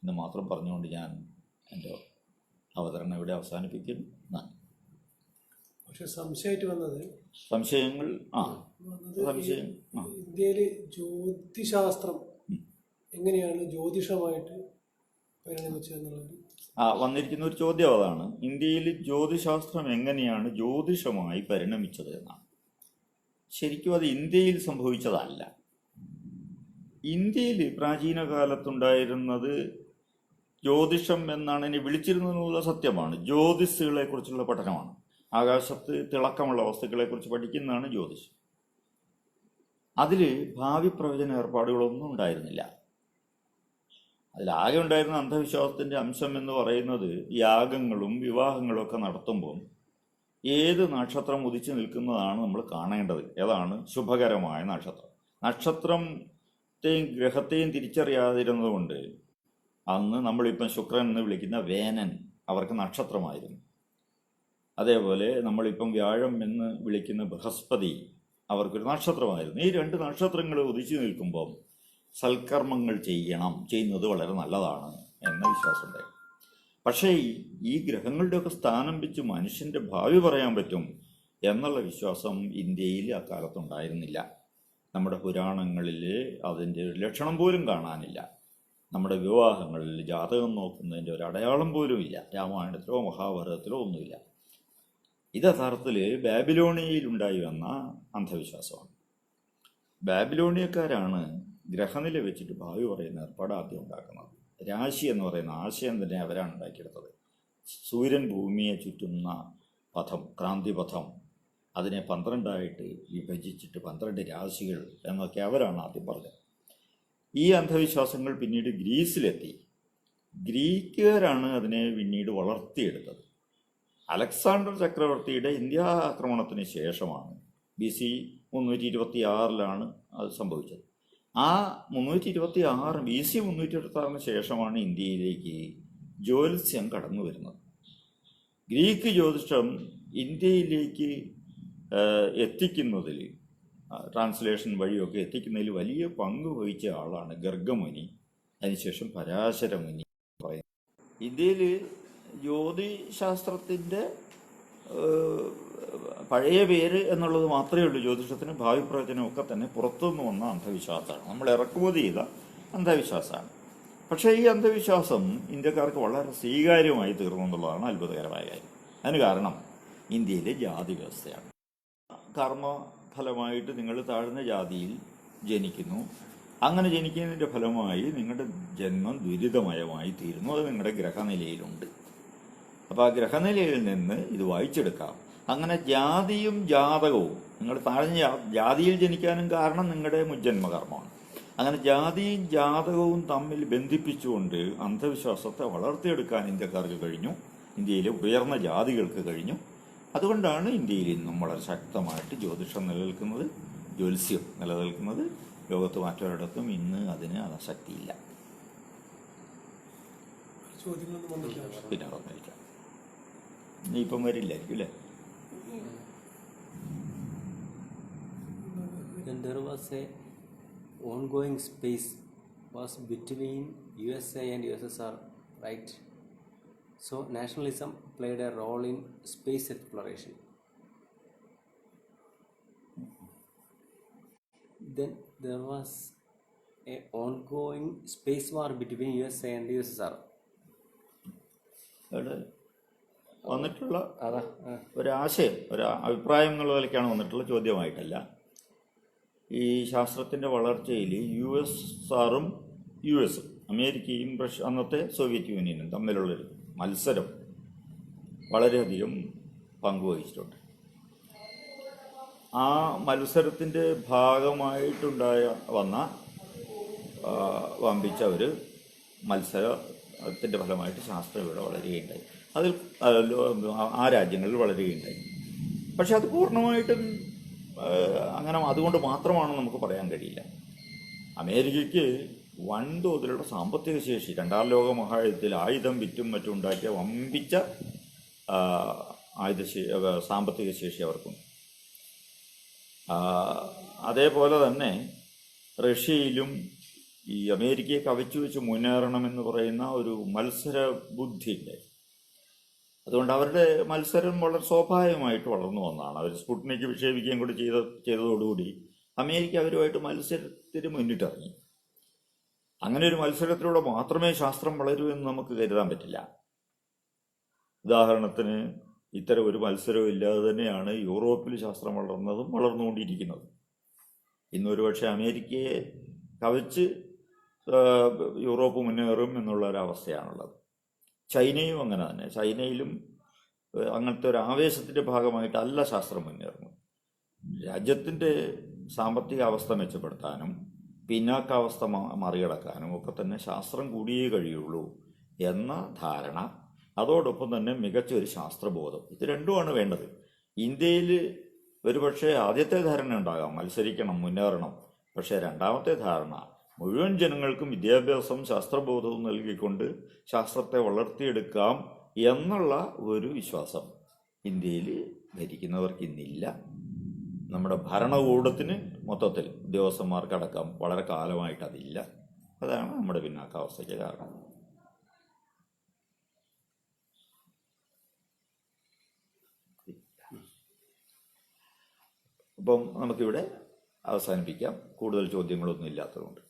എന്ന് മാത്രം പറഞ്ഞുകൊണ്ട് ഞാൻ എൻ്റെ അവതരണം ഇവിടെ അവസാനിപ്പിക്കുന്നു. നന്ദി. പക്ഷെ സംശയമായിട്ട് വന്നത് സംശയം ഇന്ത്യയിൽ ജ്യോതിശാസ്ത്രം എങ്ങനെയാണ് ജ്യോതിഷമായിട്ട് പരിണമിച്ചതെന്നുള്ളത് വന്നിരിക്കുന്ന ഒരു ചോദ്യം അതാണ്. ഇന്ത്യയിൽ ജ്യോതിശാസ്ത്രം എങ്ങനെയാണ് ജ്യോതിഷമായി പരിണമിച്ചത് എന്നാണ്. ശരിക്കും അത് ഇന്ത്യയിൽ സംഭവിച്ചതല്ല. ഇന്ത്യയിൽ പ്രാചീന കാലത്തുണ്ടായിരുന്നത് ജ്യോതിഷം എന്നാണ് എന്നെ വിളിച്ചിരുന്നതെന്നുള്ള സത്യമാണ്. ജ്യോതിസുകളെ കുറിച്ചുള്ള പഠനമാണ്. ആകാശത്ത് തിളക്കമുള്ള വസ്തുക്കളെക്കുറിച്ച് പഠിക്കുന്നതാണ് ജ്യോതിഷം. അതിൽ ഭാവി പ്രവചന ഏർപ്പാടുകളൊന്നും ഉണ്ടായിരുന്നില്ല. അതിലാകെ ഉണ്ടായിരുന്ന അന്ധവിശ്വാസത്തിൻ്റെ അംശം എന്ന് പറയുന്നത് യാഗങ്ങളും വിവാഹങ്ങളും ഒക്കെ നടത്തുമ്പം ഏത് നക്ഷത്രം ഉദിച്ചു നിൽക്കുന്നതാണ് നമ്മൾ കാണേണ്ടത്, ഏതാണ് ശുഭകരമായ നക്ഷത്രം. നക്ഷത്രത്തെയും ഗ്രഹത്തെയും തിരിച്ചറിയാതിരുന്നതുകൊണ്ട് അന്ന് നമ്മളിപ്പം ശുക്രൻ എന്ന് വിളിക്കുന്ന വേനൻ അവർക്ക് നക്ഷത്രമായിരുന്നു. അതേപോലെ നമ്മളിപ്പം വ്യാഴം എന്ന് വിളിക്കുന്ന ബൃഹസ്പതി അവർക്കൊരു നക്ഷത്രമായിരുന്നു. ഈ 2 നക്ഷത്രങ്ങൾ ഉദിച്ചു നിൽക്കുമ്പം സൽക്കർമ്മങ്ങൾ ചെയ്യുന്നത് വളരെ നല്ലതാണ് എന്ന വിശ്വാസമുണ്ടായിരുന്നു. പക്ഷേ ഈ ഗ്രഹങ്ങളുടെയൊക്കെ സ്ഥാനം വെച്ച് മനുഷ്യൻ്റെ ഭാവി പറയാൻ പറ്റും എന്നുള്ള വിശ്വാസം ഇന്ത്യയിൽ അക്കാലത്തുണ്ടായിരുന്നില്ല. നമ്മുടെ പുരാണങ്ങളിൽ അതിൻ്റെ ഒരു ലക്ഷണം പോലും കാണാനില്ല. നമ്മുടെ വിവാഹങ്ങളിൽ ജാതകം നോക്കുന്നതിൻ്റെ ഒരു അടയാളം പോലും ഇല്ല. രാമായണത്തിലോ മഹാഭാരതത്തിലോ ഒന്നുമില്ല. ഇത് യഥാർത്ഥത്തിൽ ബാബിലോണിയയിലുണ്ടായി വന്ന അന്ധവിശ്വാസമാണ്. ബാബിലോണിയക്കാരാണ് ഗ്രഹനില വെച്ചിട്ട് ഭാവി പറയുന്ന ഏർപ്പാട് ആദ്യം ഉണ്ടാക്കുന്നത്. രാശി എന്ന് പറയുന്ന ആശയം തന്നെ അവരാണ് ഉണ്ടാക്കിയെടുത്തത്. സൂര്യൻ ഭൂമിയെ ചുറ്റുന്ന പഥം, ക്രാന്തിപഥം, അതിനെ 12 വിഭജിച്ചിട്ട് 12 രാശികൾ എന്നൊക്കെ അവരാണ് ആദ്യം പറഞ്ഞത്. ഈ അന്ധവിശ്വാസങ്ങൾ പിന്നീട് ഗ്രീസിലെത്തി. ഗ്രീക്കുകാരാണ് അതിനെ പിന്നീട് വളർത്തിയെടുത്തത്. അലക്സാണ്ടർ ചക്രവർത്തിയുടെ ഇന്ത്യ ആക്രമണത്തിന് ശേഷമാണ് BC 326 അത് സംഭവിച്ചത്. ആ 326 BC 326 ശേഷമാണ് ഇന്ത്യയിലേക്ക് ജ്യോത്സ്യം കടന്നു വരുന്നത്. ഗ്രീക്ക് ജ്യോതിഷം ഇന്ത്യയിലേക്ക് എത്തിക്കുന്നതിൽ, ട്രാൻസ്ലേഷൻ വഴിയൊക്കെ എത്തിക്കുന്നതിൽ വലിയ പങ്ക് വഹിച്ച ആളാണ് ഗർഗമുനി, അതിനുശേഷം പരാശരമുനി പറയുന്നത്. ഇന്ത്യയിൽ ജ്യോതിശാസ്ത്രത്തിൻ്റെ പഴയ പേര് എന്നുള്ളത് മാത്രമേ ഉള്ളൂ. ജ്യോതിഷത്തിന് ഭാവി പ്രവചനമൊക്കെ തന്നെ പുറത്തുനിന്ന് വന്ന അന്ധവിശ്വാസമാണ്, നമ്മൾ ഇറക്കുമതി ചെയ്ത അന്ധവിശ്വാസമാണ്. പക്ഷേ ഈ അന്ധവിശ്വാസം ഇന്ത്യക്കാർക്ക് വളരെ സ്വീകാര്യമായി തീർന്നു എന്നുള്ളതാണ് അത്ഭുതകരമായ കാര്യം. അതിന് കാരണം ഇന്ത്യയിലെ ജാതി വ്യവസ്ഥയാണ്. കർമ്മഫലമായിട്ട് നിങ്ങൾ താഴ്ന്ന ജാതിയിൽ ജനിക്കുന്നു. അങ്ങനെ ജനിക്കുന്നതിൻ്റെ ഫലമായി നിങ്ങളുടെ ജന്മം ദുരിതമയമായി തീരുന്നു. അത് നിങ്ങളുടെ ഗ്രഹനിലയിലുണ്ട്. അപ്പോൾ ആ ഗ്രഹനിലയിൽ നിന്ന് ഇത് വായിച്ചെടുക്കാം. അങ്ങനെ ജാതിയും ജാതകവും, നിങ്ങൾ താഴ്ന്ന ജാതിയിൽ ജനിക്കാനും കാരണം നിങ്ങളുടെ മുജ്ജന്മകർമ്മമാണ്. അങ്ങനെ ജാതിയും ജാതകവും തമ്മിൽ ബന്ധിപ്പിച്ചുകൊണ്ട് അന്ധവിശ്വാസത്തെ വളർത്തിയെടുക്കാൻ ഇന്ത്യക്കാർക്ക് കഴിഞ്ഞു. ഇന്ത്യയിലെ ഉയർന്ന ജാതികൾക്ക് കഴിഞ്ഞു. അതുകൊണ്ടാണ് ഇന്ത്യയിൽ ഇന്നും വളരെ ശക്തമായിട്ട് ജ്യോതിഷം നിലനിൽക്കുന്നത്, ജ്യോത്സ്യം നിലനിൽക്കുന്നത്. ലോകത്ത് മറ്റൊരിടത്തും ഇന്ന് അതിന് ശക്തിയില്ല. പിന്നെ വന്നിരിക്കാം. ഇനി ഇപ്പം വരില്ലായിരിക്കും അല്ലേ? Then there was a ongoing space was between USA and USSR, right? So nationalism played a role in space exploration. Then there was a ongoing space war between USA and USSR. അവിടെ വന്നിട്ടുള്ള ഒരാശയം, അഭിപ്രായം എന്നുള്ള നിലയ്ക്കാണ് വന്നിട്ടുള്ള, ചോദ്യമായിട്ടല്ല. ഈ ശാസ്ത്രത്തിൻ്റെ വളർച്ചയിൽ USSRും US-ഉം, അമേരിക്കയും അന്നത്തെ സോവിയറ്റ് യൂണിയനും തമ്മിലുള്ളൊരു മത്സരം വളരെയധികം പങ്കുവഹിച്ചിട്ടുണ്ട്. ആ മത്സരത്തിൻ്റെ വന്ന വമ്പിച്ച ഒരു മത്സരത്തിൻ്റെ ഫലമായിട്ട് ശാസ്ത്രം ഇവിടെ വളരുകയുണ്ടായി. അതിൽ ആ രാജ്യങ്ങളിൽ വളരുകയുണ്ടായി. പക്ഷെ അത് പൂർണ്ണമായിട്ടും അങ്ങനെ അതുകൊണ്ട് മാത്രമാണ് നമുക്ക് പറയാൻ കഴിയില്ല. അമേരിക്കയ്ക്ക് വൻതോതിലുള്ള സാമ്പത്തിക ശേഷി, 2ാം ലോക മഹായുദ്ധത്തിൽ ആയുധം വിറ്റും മറ്റും ഉണ്ടാക്കിയ വമ്പിച്ച സാമ്പത്തിക ശേഷി അവർക്കുണ്ട്. അതേപോലെ തന്നെ റഷ്യയിലും ഈ അമേരിക്കയെ കവച്ചു വെച്ച് മുന്നേറണമെന്ന് പറയുന്ന ഒരു മത്സര ബുദ്ധിയുണ്ട്. അതുകൊണ്ട് അവരുടെ മത്സരം വളരെ സ്വാഭാവികമായിട്ട് വളർന്നു വന്നതാണ്. അവർ സ്പുട്നിക് വിക്ഷേപിക്കുകയും കൂടി ചെയ്തതോടുകൂടി അമേരിക്ക അവരുമായിട്ട് മത്സരത്തിന് മുന്നിട്ടിറങ്ങി. അങ്ങനെ ഒരു മത്സരത്തിലൂടെ മാത്രമേ ശാസ്ത്രം വളരൂ എന്ന് നമുക്ക് കരുതാൻ പറ്റില്ല. ഉദാഹരണത്തിന് ഇത്തരം ഒരു മത്സരവും ഇല്ലാതെ തന്നെയാണ് യൂറോപ്പിൽ ശാസ്ത്രം വളർന്നതും വളർന്നുകൊണ്ടിരിക്കുന്നതും. ഇന്നൊരു പക്ഷേ അമേരിക്കയെ കവച്ച് യൂറോപ്പ് മുന്നേറും എന്നുള്ള ഒരവസ്ഥയാണുള്ളത്. ചൈനയും അങ്ങനെ തന്നെ. ചൈനയിലും അങ്ങനത്തെ ഒരു ആവേശത്തിൻ്റെ ഭാഗമായിട്ടല്ല ശാസ്ത്രം മുന്നേറുന്നത്. രാജ്യത്തിൻ്റെ സാമ്പത്തിക അവസ്ഥ മെച്ചപ്പെടുത്താനും പിന്നാക്കാവസ്ഥ മറികടക്കാനും ഒക്കെ തന്നെ ശാസ്ത്രം കൂടിയേ കഴിയുള്ളൂ എന്ന ധാരണ, അതോടൊപ്പം തന്നെ മികച്ച ഒരു ശാസ്ത്രബോധം, ഇത് രണ്ടുമാണ് വേണ്ടത്. ഇന്ത്യയിൽ ഒരുപക്ഷെ ആദ്യത്തെ ധാരണ ഉണ്ടാകാം, മത്സരിക്കണം, മുന്നേറണം. പക്ഷേ രണ്ടാമത്തെ ധാരണ മുഴുവൻ ജനങ്ങൾക്കും വിദ്യാഭ്യാസവും ശാസ്ത്രബോധവും നൽകിക്കൊണ്ട് ശാസ്ത്രത്തെ വളർത്തിയെടുക്കാം എന്നുള്ള ഒരു വിശ്വാസം ഇന്ത്യയിൽ ഭരിക്കുന്നവർക്ക് ഇന്നില്ല. നമ്മുടെ ഭരണകൂടത്തിന് മൊത്തത്തിൽ ഉദ്യോഗസ്ഥന്മാർക്കടക്കം വളരെ കാലമായിട്ട് അതില്ല. അതാണ് നമ്മുടെ പിന്നാക്കാവസ്ഥയ്ക്ക് കാരണം. അപ്പം നമുക്കിവിടെ അവസാനിപ്പിക്കാം. കൂടുതൽ ചോദ്യങ്ങളൊന്നും ഇല്ലാത്തതുകൊണ്ട്.